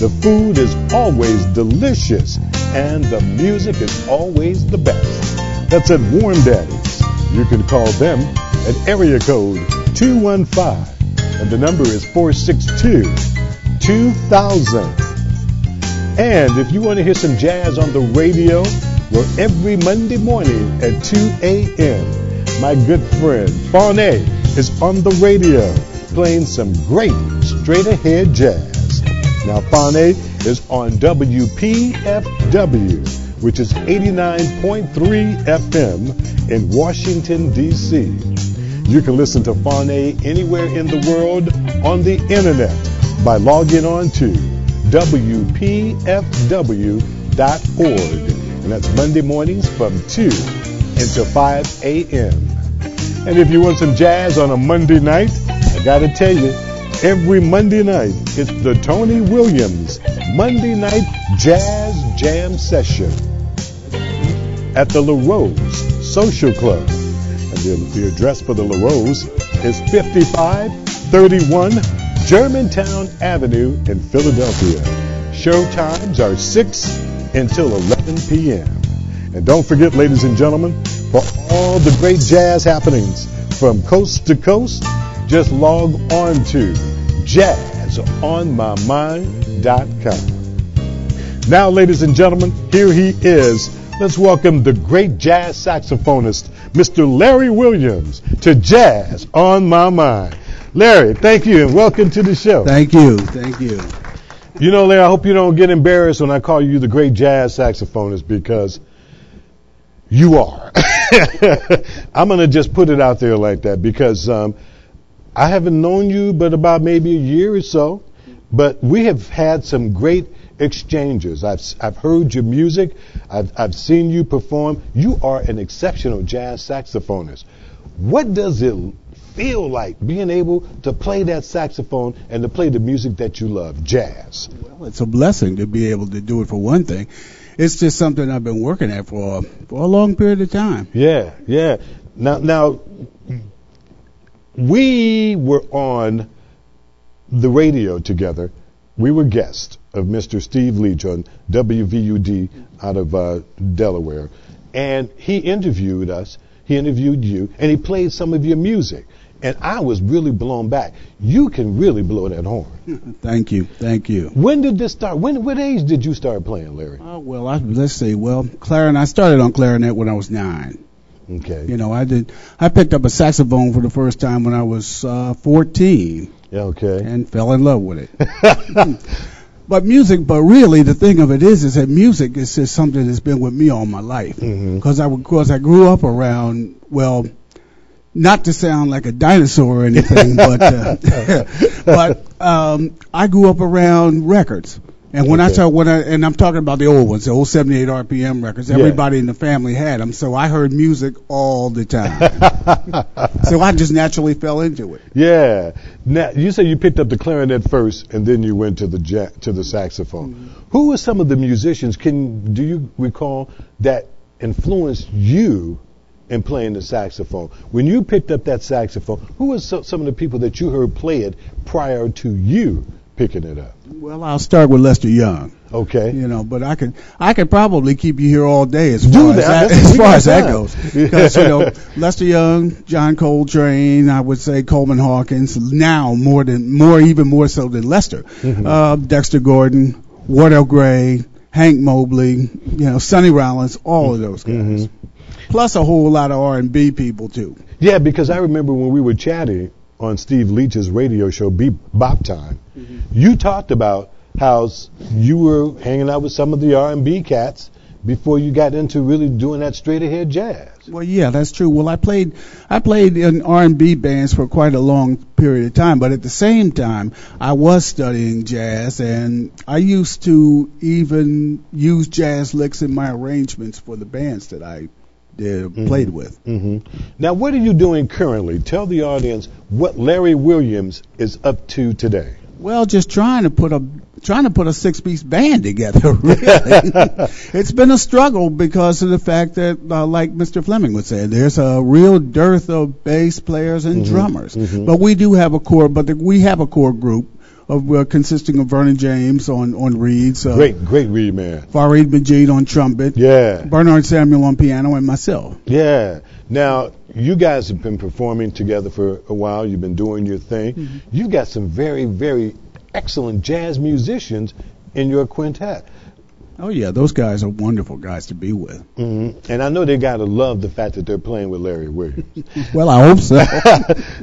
S1: The food is always delicious, and the music is always the best. That's at Warm Daddies. You can call them at area code 215, and the number is 462-2000. And if you want to hear some jazz on the radio, well, every Monday morning at 2 a.m., my good friend Fauné is on the radio playing some great straight-ahead jazz. Now, Fauné is on WPFW, which is 89.3 FM in Washington, D.C. You can listen to Fauné anywhere in the world on the internet by logging on to WPFW.org. And that's Monday mornings from 2 until 5 a.m. And if you want some jazz on a Monday night, I got to tell you, every Monday night, it's the Tony Williams Monday Night Jazz Jam Session at the La Rose Social Club. And the address for the La Rose is 5531 Germantown Avenue in Philadelphia. Show times are 6 until 11 p.m. And don't forget, ladies and gentlemen, for all the great jazz happenings from coast to coast, just log on to jazzonmymind.com. Now, ladies and gentlemen, here he is. Let's welcome the great jazz saxophonist, Mr. Larry Williams, to Jazz on My Mind. Larry, thank you and welcome to the show.
S5: Thank you. Thank you.
S1: You know, Larry, I hope you don't get embarrassed when I call you the great jazz saxophonist, because you are. I'm going to just put it out there like that, because I haven't known you but about maybe a year or so, but we have had some great exchanges. I've heard your music. I've seen you perform. You are an exceptional jazz saxophonist. What does it feel like being able to play that saxophone and to play the music that you love, jazz?
S5: Well, it's a blessing to be able to do it, for one thing. It's just something I've been working at for a long period of time.
S1: Yeah, yeah. Now, we were on the radio together. We were guests of Mr. Steve Leach on WVUD out of Delaware, and he interviewed us. He interviewed you, and he played some of your music. And I was really blown back. You can really blow that horn.
S5: Thank you.
S1: When did this start? What age did you start playing, Larry?
S5: Well, let's see. Well, clarinet. I started on clarinet when I was 9.
S1: Okay.
S5: You know, I picked up a saxophone for the first time when I was 14.
S1: Yeah, okay.
S5: And fell in love with it. But really, the thing of it is that music is just something that's been with me all my life. Because I grew up around, well, not to sound like a dinosaur or anything, but I grew up around records. And when I'm talking about the old ones, the old 78 RPM records, everybody in the family had them. So I heard music all the time. So I just naturally fell into it.
S1: Yeah. Now, you say you picked up the clarinet first, and then you went to the saxophone. Who were some of the musicians? Do you recall that influenced you in playing the saxophone? When you picked up that saxophone, who were some of the people that you heard play it prior to you picking it up?
S5: Well, I'll start with Lester Young.
S1: Okay.
S5: You know, but I could probably keep you here all day as far as that goes. Because, you know, Lester Young, John Coltrane, I would say Coleman Hawkins, now even more so than Lester. Dexter Gordon, Wardell Gray, Hank Mobley, you know, Sonny Rollins, all of those guys. Plus a whole lot of R&B people too.
S1: Yeah, because I remember when we were chatting on Steve Leach's radio show, Bop Time, you talked about how you were hanging out with some of the R&B cats before you got into really doing that straight ahead jazz.
S5: Well, yeah, that's true. Well, I played in R&B bands for quite a long period of time, but at the same time, I was studying jazz, and I used to even use jazz licks in my arrangements for the bands that I played with.
S1: Now, what are you doing currently? Tell the audience what Larry Williams is up to today.
S5: Well, just trying to put a 6-piece band together. Really, it's been a struggle because of the fact that, like Mr. Fleming would say, there's a real dearth of bass players and drummers. But we do have a core. We have a core group of consisting of Vernon James on reeds.
S1: Great reed man.
S5: Fareed Majid on trumpet.
S1: Yeah.
S5: Bernard Samuel on piano, and myself.
S1: Yeah. Now, you guys have been performing together for a while. You've been doing your thing. You've got some very, very excellent jazz musicians in your quintet.
S5: Oh, yeah, those guys are wonderful guys to be with.
S1: And I know they got to love the fact that they're playing with Larry Williams.
S5: Well, I hope so.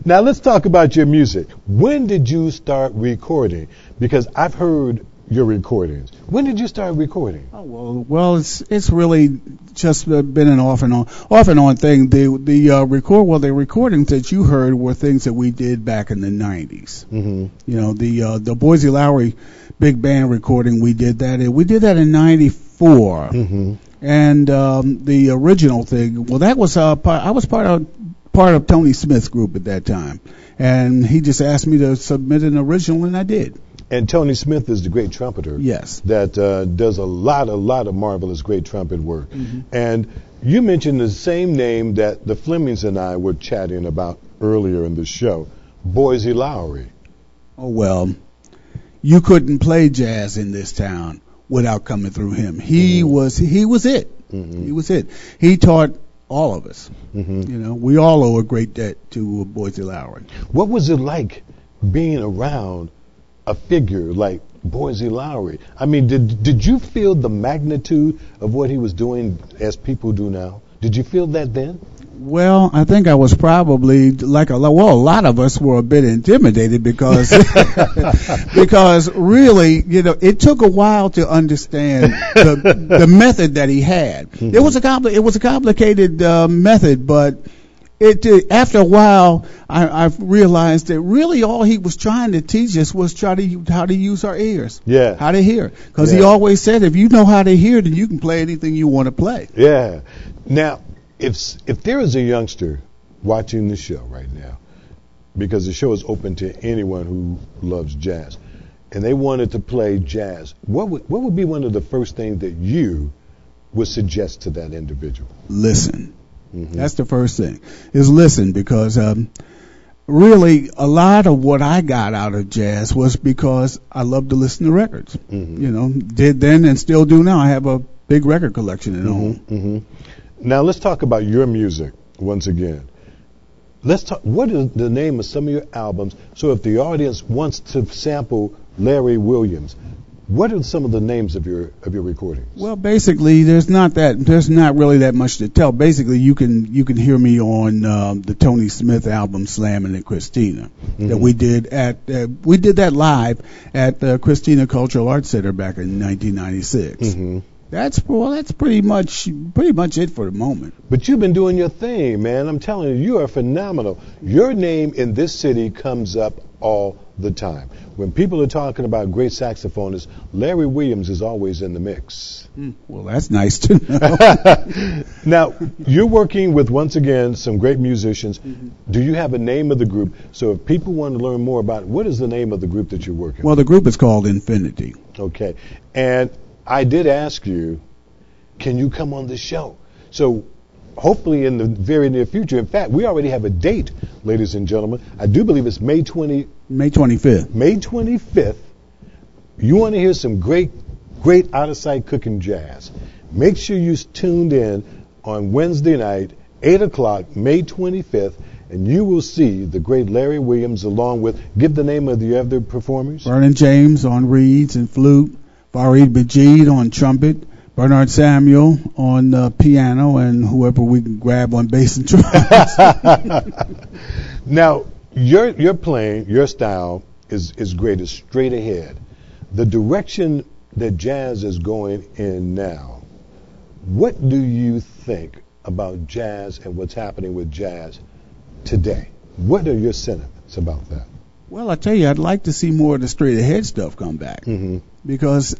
S1: Now, let's talk about your music. When did you start recording? Because I've heard your recordings. When did you start recording?
S5: Oh, well, it's really just been an off and on thing. The recordings that you heard were things that we did back in the 90s. You know, the Boise Lowry big band recording, we did that in 94. And the original thing, well, that was I was part of Tony Smith's group at that time, and he just asked me to submit an original, and I did.
S1: And Tony Smith is the great trumpeter.
S5: Yes.
S1: That does a lot of marvelous great trumpet work. And you mentioned the same name that the Flemings and I were chatting about earlier in the show, Boise Lowry.
S5: Oh, well, you couldn't play jazz in this town without coming through him. He was it. He was it. He taught all of us. You know, we all owe a great debt to Boise Lowry.
S1: What was it like being around a figure like Boise Lowry? I mean, did you feel the magnitude of what he was doing as people do now? Did you feel that then?
S5: Well, I think I was probably like a lot of us were a bit intimidated because because really, it took a while to understand the method that he had. It was a complicated method, but after a while, I've realized that really all he was trying to teach us was how to use our ears.
S1: Yeah.
S5: How to hear. Because he always said, if you know how to hear, then you can play anything you want to play.
S1: Yeah. Now, if there is a youngster watching the show right now, because the show is open to anyone who loves jazz, and they wanted to play jazz, what would be one of the first things that you would suggest to that individual?
S5: Listen. That's the first thing, is listen, because really a lot of what I got out of jazz was because I love to listen to records. Did then and still do now. I have a big record collection at home.
S1: Now let's talk about your music once again. Let's talk. What is the name of some of your albums? So if the audience wants to sample Larry Williams, what are some of the names of your recordings?
S5: Well, basically, there's not really that much to tell. Basically, you can hear me on the Tony Smith album "Slammin' at Christina" that we did that live at the Christina Cultural Arts Center back in 1996. That's pretty much it for the moment.
S1: But you've been doing your thing, man. I'm telling you, you are phenomenal. Your name in this city comes up all the time. When people are talking about great saxophonists, Larry Williams is always in the mix.
S5: Well, that's nice to know.
S1: Now, you're working with, once again, some great musicians. Do you have a name of the group? So if people want to learn more about it, what is the name of the group that you're working with?
S5: Well, the group is called Infinity.
S1: Okay. And I did ask you, can you come on the show? So hopefully in the very near future. In fact, we already have a date, ladies and gentlemen. I do believe it's May
S5: 25th.
S1: May 25th. You want to hear some great out-of-sight cooking jazz. Make sure you're tuned in on Wednesday night, 8 o'clock, May 25th, and you will see the great Larry Williams along with, give the name of the other performers.
S5: Vernon James on reeds and flute, Fareed Majid on trumpet, Bernard Samuel on piano, and whoever we can grab on bass and drums.
S1: Now, your playing, your style is great. It's straight ahead. The direction that jazz is going in now, what do you think about jazz and what's happening with jazz today? What are your sentiments about that?
S5: Well, I tell you, I'd like to see more of the straight ahead stuff come back, because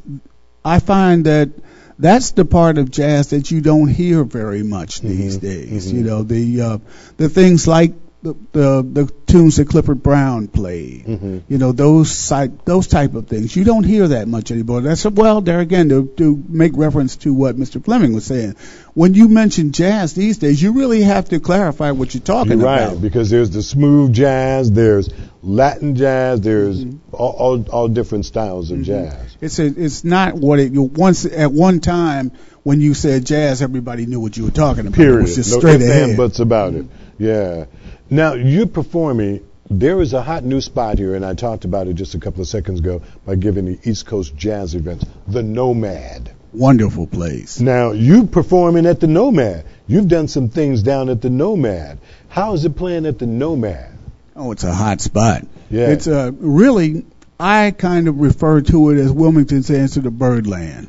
S5: I find that that's the part of jazz that you don't hear very much these days. You know, the things like the tunes that Clifford Brown played. You know, those type of things. You don't hear that much anymore. That's, well, there again, to make reference to what Mr. Fleming was saying. When you mention jazz these days, you really have to clarify what you're talking about.
S1: Right, because there's the smooth jazz, there's Latin jazz, there's all different styles of jazz.
S5: It's not what it once at one time when you said jazz, everybody knew what you were talking about.
S1: Period.
S5: It was just
S1: No
S5: straight
S1: ifs,
S5: ahead.
S1: and buts about it. Yeah. Now, you're performing. There is a hot new spot here, and I talked about it just a couple of seconds ago by giving the East Coast Jazz events, the Nomad.
S5: Wonderful place.
S1: Now, you performing at the Nomad. You've done some things down at the Nomad. How is it playing at the Nomad?
S5: Oh, it's a hot spot.
S1: Yeah.
S5: It's really, I kind of refer to it as Wilmington's answer to Birdland.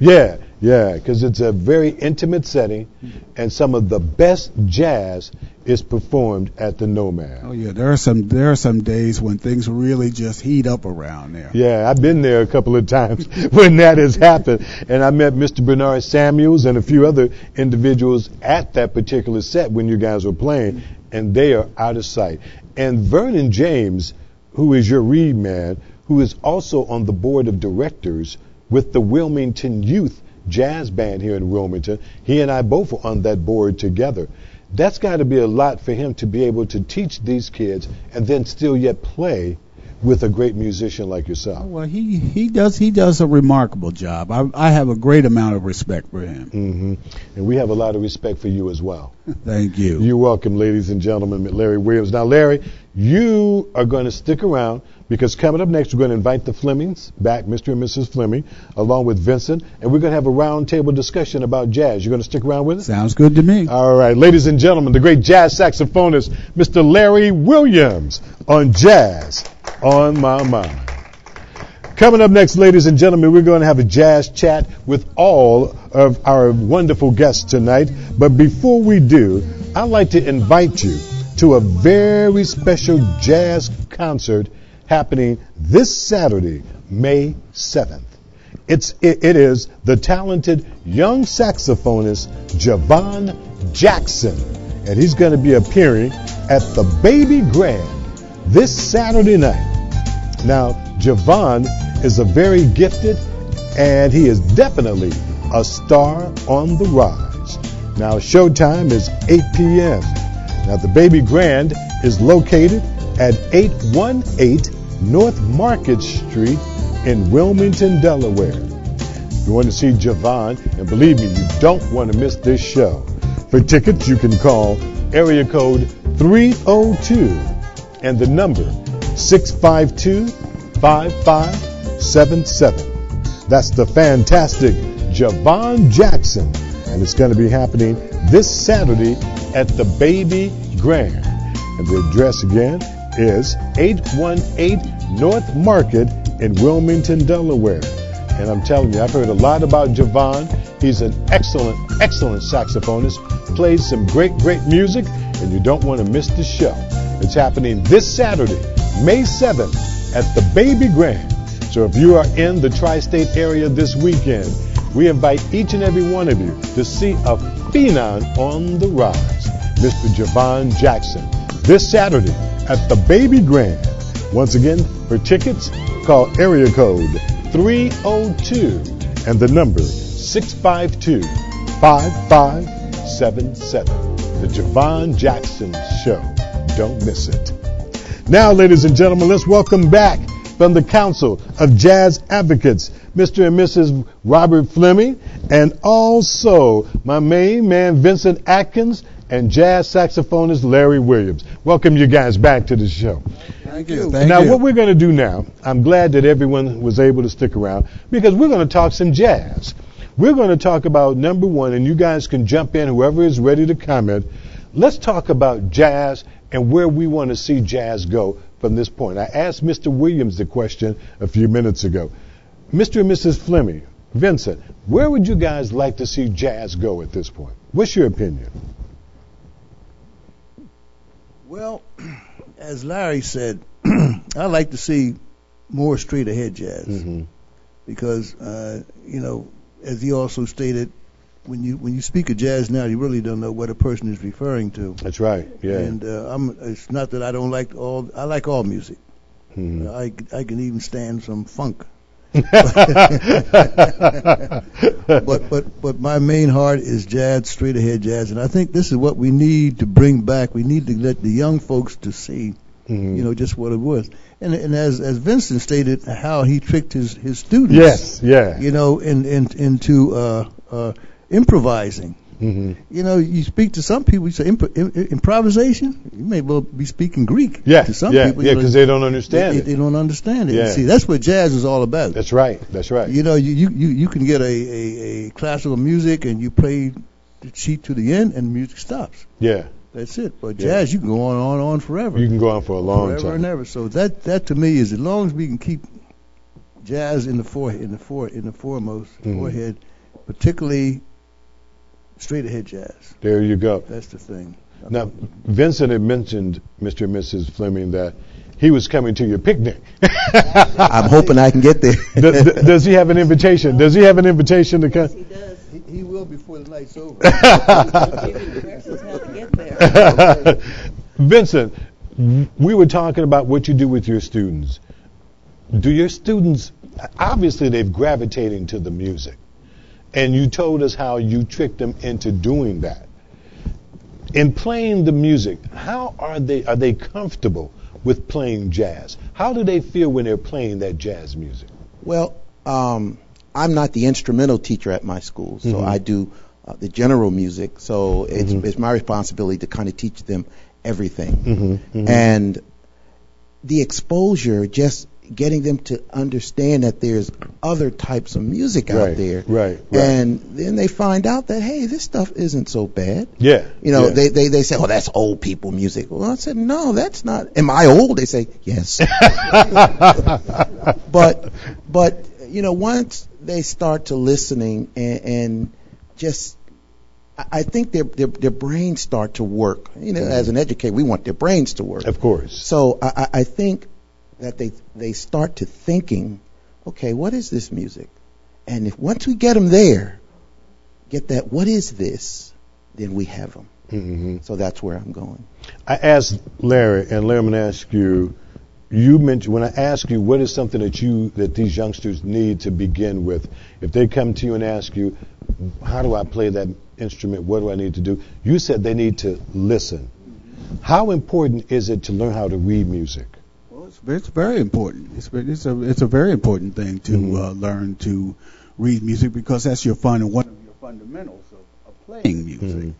S1: Yeah, because it's a very intimate setting, and some of the best jazz is performed at the Nomad.
S5: Oh yeah, there are some days when things really just heat up around there.
S1: Yeah, I've been there a couple of times when that has happened, and I met Mr. Bernard Samuels and a few other individuals at that particular set when you guys were playing, and they are out of sight. And Vernon James, who is your reed man, who is also on the board of directors with the Wilmington Youth Jazz Band here in Wilmington. He and I both are on that board together. That's got to be a lot for him to be able to teach these kids and then still yet play with a great musician like yourself.
S5: Well, he does a remarkable job. I have a great amount of respect for him.
S1: And we have a lot of respect for you as well.
S5: Thank you.
S1: You're welcome, ladies and gentlemen, Larry Williams. Now, Larry, you are going to stick around because coming up next, we're going to invite the Flemings back, Mr. and Mrs. Fleming, along with Vincent, and we're going to have a roundtable discussion about jazz. You're going to stick around with us?
S5: Sounds good to me.
S1: All right, ladies and gentlemen, the great jazz saxophonist, Mr. Larry Williams, on Jazz on My Mind. Coming up next, ladies and gentlemen, we're going to have a jazz chat with all of our wonderful guests tonight. But before we do, I'd like to invite you to a very special jazz concert happening this Saturday, May 7th. It is the talented young saxophonist Javon Jackson, and he's going to be appearing at the Baby Grand this Saturday night. Now, Javon is a very gifted, and he is definitely a star on the rise. Now, showtime is 8 p.m. Now, the Baby Grand is located at 818 North Market Street in Wilmington, Delaware. You want to see Javon, and believe me, you don't want to miss this show. For tickets, you can call area code 302 and the number 652-5577. That's the fantastic Javon Jackson, and it's going to be happening this Saturday at the Baby Grand. And the address again is 818 North Market in Wilmington, Delaware. And I'm telling you, I've heard a lot about Javon. He's an excellent, excellent saxophonist, plays some great, great music, and you don't want to miss the show. It's happening this Saturday, May 7th, at the Baby Grand. So if you are in the tri-state area this weekend, we invite each and every one of you to see a phenom on the rise, Mr. Javon Jackson, this Saturday at the Baby Grand. Once again, for tickets, call area code 302 and the number 652-5577. The Javon Jackson Show. Don't miss it. Now, ladies and gentlemen, let's welcome back from the Council of Jazz Advocates, Mr. and Mrs. Robert Fleming, and also my main man, Vincent Atkins, and jazz saxophonist Larry Williams. Welcome you guys back to the show.
S5: Thank you.
S1: Now, what we're going to do now, I'm glad that everyone was able to stick around, because we're going to talk some jazz. We're going to talk about number one, and you guys can jump in, whoever is ready to comment. Let's talk about jazz and where we want to see jazz go from this point. I asked Mr. Williams the question a few minutes ago. Mr. and Mrs. Fleming, Vincent, where would you guys like to see jazz go at this point? What's your opinion?
S3: Well, as Larry said, I like to see more straight ahead jazz, because as he also stated, when you speak of jazz now, you really don't know what a person is referring to.
S1: That's right. Yeah.
S3: And it's not that I don't like all. I like all music. I can even stand some funk. But my main heart is jazz, straight ahead jazz, and I think this is what we need to bring back. We need to let the young folks to see, just what it was. And as Vincent stated, how he tricked his students.
S1: Yes, yeah.
S3: Into improvising. You speak to some people, you say improvisation. You may well be speaking Greek to some people.
S1: Yeah, because they don't understand it.
S3: They don't understand it.
S1: Yeah.
S3: See, that's what jazz is all about.
S1: That's right.
S3: You can get a classical music and you play the sheet to the end and the music stops.
S1: Yeah.
S3: That's it. But jazz, you can go on forever.
S1: You can go on for a long time.
S3: Forever and ever. So that to me is, as long as we can keep jazz in the foremost forehead, particularly straight ahead jazz.
S1: There you go.
S3: That's the thing.
S1: Now, Vincent had mentioned, Mr. and Mrs. Fleming, that he was coming to your picnic.
S4: I'm hoping I can get there.
S1: Does he have an invitation? Does he have an invitation to come?
S2: Yes, he does.
S3: He will before the night's over.
S2: Give you directions how to get there.
S1: Vincent, we were talking about what you do with your students. Do your students, obviously they've gravitated to the music, and you told us how you tricked them into doing that. In playing the music, how are they comfortable with playing jazz? How do they feel when they're playing that jazz music?
S4: Well, I'm not the instrumental teacher at my school, so I do the general music. So it's my responsibility to kind of teach them everything. And the exposure, just getting them to understand that there's other types of music out there.
S1: Right.
S4: And then they find out that, hey, this stuff isn't so bad.
S1: Yeah.
S4: They say, oh, that's old people music. Well, I said, no, that's not. Am I old? They say, yes. But once they start to listening and just, I think their brains start to work. As an educator, we want their brains to work.
S1: Of course.
S4: So I think that they start to thinking, okay, what is this music? And if once we get them there, get that, what is this? Then we have them.
S1: Mm-hmm.
S4: So that's where I'm going.
S1: I asked Larry, and Larry, I'm going to ask you. You mentioned, when I ask you what is something that these youngsters need to begin with, if they come to you and ask you, how do I play that instrument? What do I need to do? You said they need to listen. How important is it to learn how to read music?
S5: Well, it's very important. It's a very important thing to learn to read music, because that's one of your fundamentals of playing music.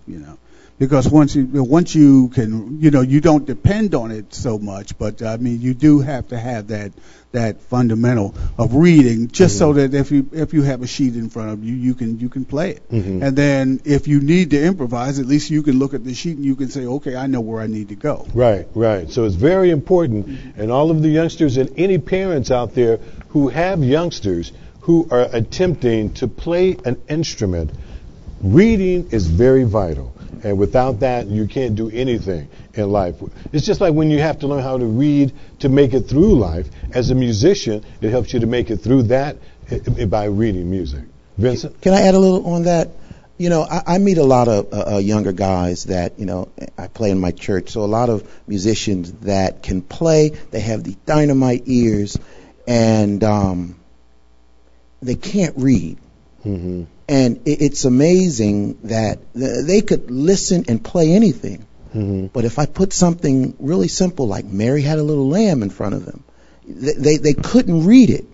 S5: Because once you can, you don't depend on it so much, but you do have to have that fundamental of reading, just so that if you have a sheet in front of you, you can play it. And then if you need to improvise, at least you can look at the sheet and you can say, okay, I know where I need to go.
S1: Right. So it's very important, and all of the youngsters and any parents out there who have youngsters who are attempting to play an instrument, reading is very vital. And without that, you can't do anything in life. It's just like when you have to learn how to read to make it through life. As a musician, it helps you to make it through that by reading music. Vincent?
S4: Can I add a little on that? I meet a lot of younger guys that, I play in my church. So a lot of musicians that can play, they have the dynamite ears, and they can't read. Mm-hmm. And it's amazing that they could listen and play anything. Mm-hmm. But if I put something really simple like Mary Had a Little Lamb in front of them, they couldn't read it.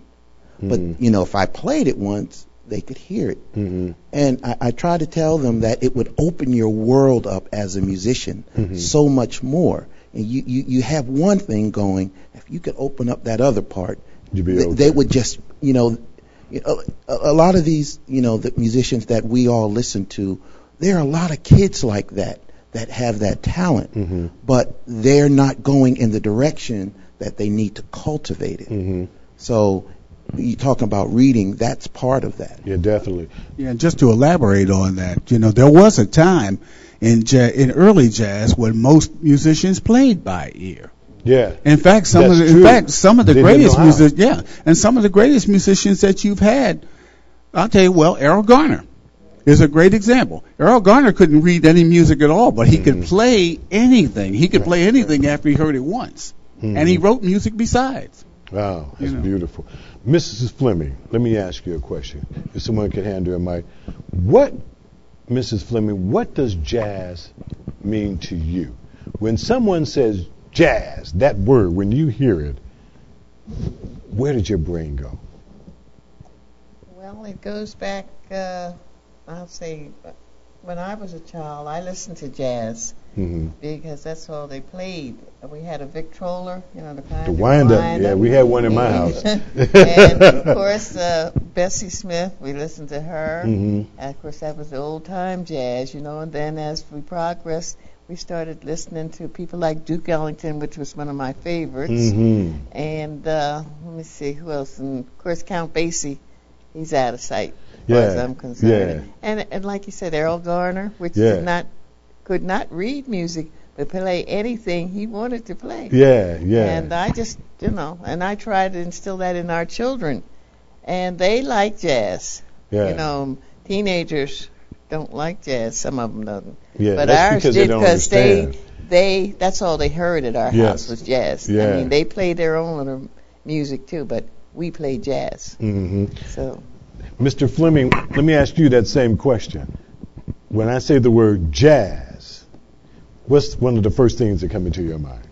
S4: Mm-hmm. But, if I played it once, they could hear it. Mm-hmm. And I try to tell them that it would open your world up as a musician so much more. And you have one thing going. If you could open up that other part, they would just, a lot of these, the musicians that we all listen to, there are a lot of kids like that have that talent, but they're not going in the direction that they need to cultivate it. So you're talking about reading, that's part of that.
S1: Yeah, definitely.
S5: Yeah, just to elaborate on that, there was a time in early jazz when most musicians played by ear.
S1: Yeah.
S5: In fact, some of the greatest musicians that you've had, I'll tell you, Errol Garner is a great example. Errol Garner couldn't read any music at all, but he could play anything. He could play anything after he heard it once, and he wrote music besides.
S1: Wow, that's beautiful. Mrs. Fleming, let me ask you a question. If someone could hand her a mic, Mrs. Fleming, what does jazz mean to you? When someone says jazz, that word, when you hear it, where did your brain go?
S2: Well, it goes back, I'll say, when I was a child, I listened to jazz because that's all they played. We had a Victrola, the kind
S1: of wind-up. Yeah, we had one in my house.
S2: And, of course, Bessie Smith, we listened to her. And, of course, that was the old-time jazz, and then as we progressed, we started listening to people like Duke Ellington, which was one of my favorites. And let me see, who else? And, of course, Count Basie, he's out of sight, as far as I'm concerned. Yeah. And like you said, Errol Garner, which could not read music, but play anything he wanted to play.
S1: Yeah.
S2: And I just, and I try to instill that in our children. And they like jazz. Yeah. Teenagers don't like jazz. Some of them don't.
S1: Yeah,
S2: but
S1: ours did because
S2: they that's all they heard at our house was jazz.
S1: Yeah.
S2: I mean, they played their own little music too, but we played jazz. So,
S1: Mr. Fleming, let me ask you that same question. When I say the word jazz, what's one of the first things that come into your mind?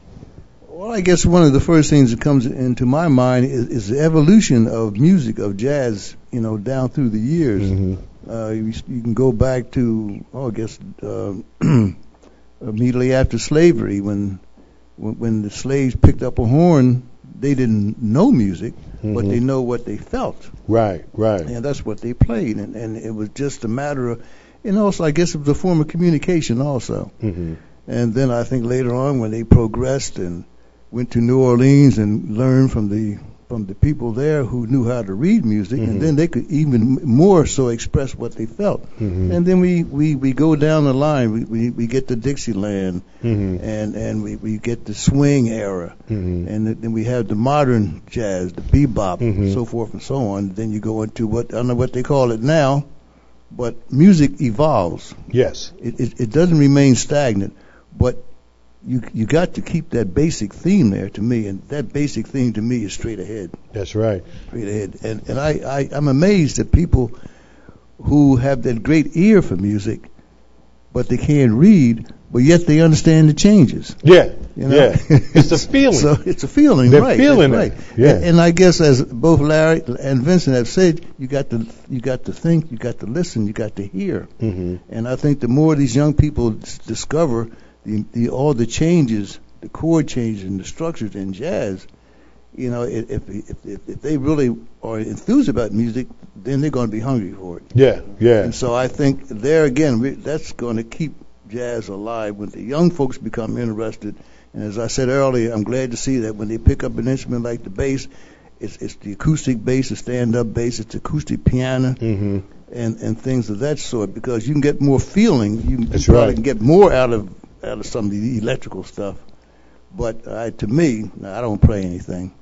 S3: Well, I guess one of the first things that comes into my mind is the evolution of music, of jazz, down through the years. You can go back to, immediately after slavery when when the slaves picked up a horn, they didn't know music, but they know what they felt.
S1: Right.
S3: And that's what they played, and it was just a matter of, also I guess it was a form of communication also. And then I think later on when they progressed and went to New Orleans and learned from the people there who knew how to read music, and then they could even more so express what they felt. And then we go down the line. We get the Dixieland, and we get the swing era, and then we have the modern jazz, the bebop, so forth and so on. Then you go into what I don't know what they call it now, but music evolves.
S1: Yes.
S3: It doesn't remain stagnant, but you got to keep that basic theme there to me, and that basic theme to me is straight ahead.
S1: That's right.
S3: Straight ahead. And I'm amazed at people who have that great ear for music, but they can't read, but yet they understand the changes.
S1: Yeah. It's a feeling.
S3: So it's a feeling,
S1: They're
S3: right?
S1: feeling
S3: right.
S1: it. Yeah.
S3: And I guess as both Larry and Vincent have said, you got to think, you got to listen, you got to hear. And I think the more these young people discover all the changes, the chord changes and the structures in jazz, if they really are enthused about music, then they're going to be hungry for it.
S1: Yeah.
S3: And so I think there again, that's going to keep jazz alive when the young folks become interested. And as I said earlier, I'm glad to see that when they pick up an instrument like the bass, it's the acoustic bass, the stand-up bass, it's acoustic piano, and things of that sort, because you can get more feeling. You probably can get more out of some of the electrical stuff. But to me, I don't play anything.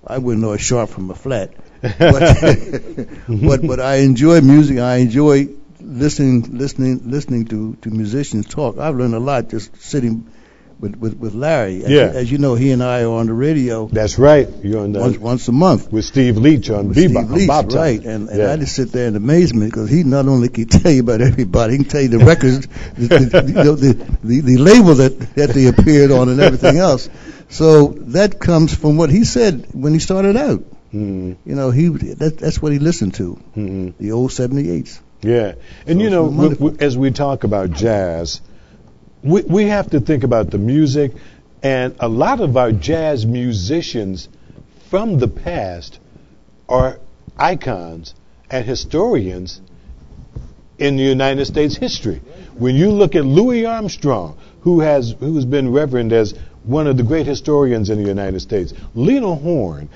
S3: I wouldn't know a sharp from a flat. But I enjoy music. I enjoy listening to musicians talk. I've learned a lot just sitting with Larry. As you know, he and I are on the radio.
S1: That's right. You're on
S3: once a month
S1: with Steve Leach on Bebop.
S3: Right. And I just sit there in amazement because he not only can tell you about everybody, he can tell you the records, the label that they appeared on, and everything else. So that comes from what he said when he started out. That's what he listened to. The old 78s.
S1: Yeah. And as we talk about jazz, we have to think about the music, and a lot of our jazz musicians from the past are icons and historians in the United States history. When you look at Louis Armstrong, who's been revered as one of the great historians in the United States, Lena Horne,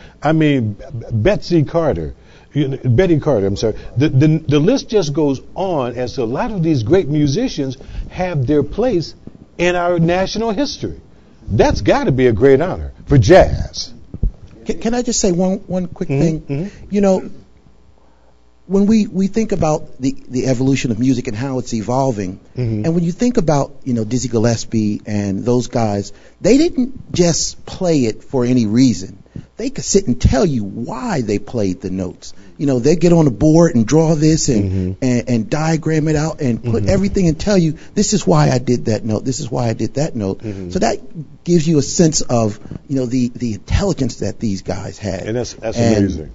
S1: Betty Carter, I'm sorry. The list just goes on, as a lot of these great musicians have their place in our national history. That's got to be a great honor for jazz.
S4: Can I just say one quick thing? When we think about the evolution of music and how it's evolving, and when you think about Dizzy Gillespie and those guys, they didn't just play it for any reason. They could sit and tell you why they played the notes. They get on a board and draw this and diagram it out and put everything and tell you, this is why I did that note, this is why I did that note. So that gives you a sense of the intelligence that these guys had.
S1: And that's amazing.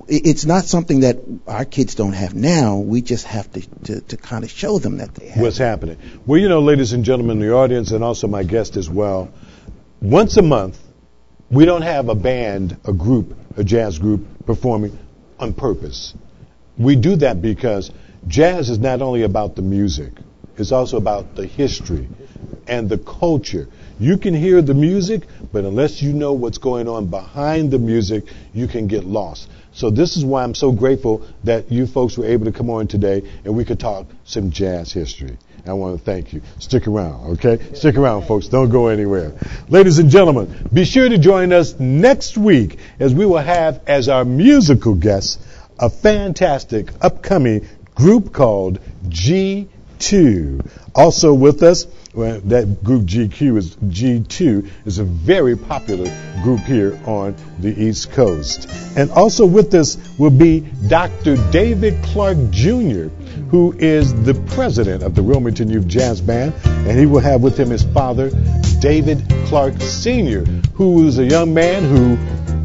S4: It's not something that our kids don't have now. We just have to kind of show them that they have.
S1: What's happening? Well, ladies and gentlemen in the audience, and also my guest as well, once a month, we don't have a band, a jazz group performing on purpose. We do that because jazz is not only about the music, it's also about the history and the culture. You can hear the music, but unless you know what's going on behind the music, you can get lost. So this is why I'm so grateful that you folks were able to come on today and we could talk some jazz history. I want to thank you. Stick around, okay? Stick around, folks. Don't go anywhere. Ladies and gentlemen, be sure to join us next week as we will have as our musical guest a fantastic upcoming group called G2. Also with us, that group G2 is a very popular group here on the East Coast. And also with us will be Dr. David Clark Jr., who is the president of the Wilmington Youth Jazz Band, and he will have with him his father, David Clark Sr., who is a young man who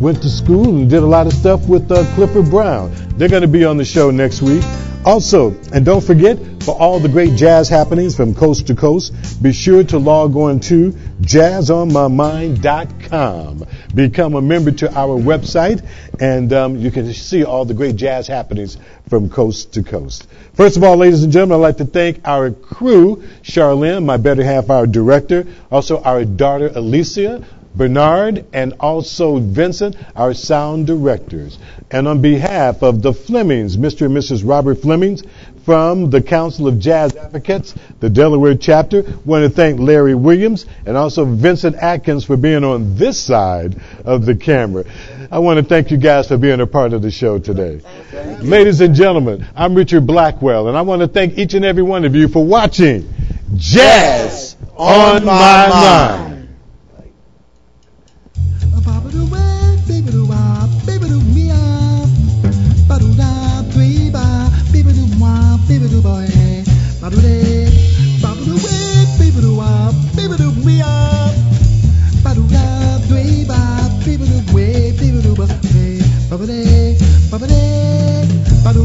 S1: went to school and did a lot of stuff with Clifford Brown. They're going to be on the show next week. Also, and don't forget, for all the great jazz happenings from coast to coast, be sure to log on to jazzonmymind.com. Become a member to our website, and you can see all the great jazz happenings from coast to coast. First of all, ladies and gentlemen, I'd like to thank our crew, Charlene, my better half, our director, also our daughter, Alicia, Bernard, and also Vincent, our sound directors. And on behalf of the Flemings, Mr. and Mrs. Robert Flemings, from the Council of Jazz Advocates, the Delaware chapter, want to thank Larry Williams and also Vincent Atkins for being on this side of the camera. I want to thank you guys for being a part of the show today. Ladies and gentlemen, I'm Richard Blackwell, and I want to thank each and every one of you for watching Jazz on My Mind.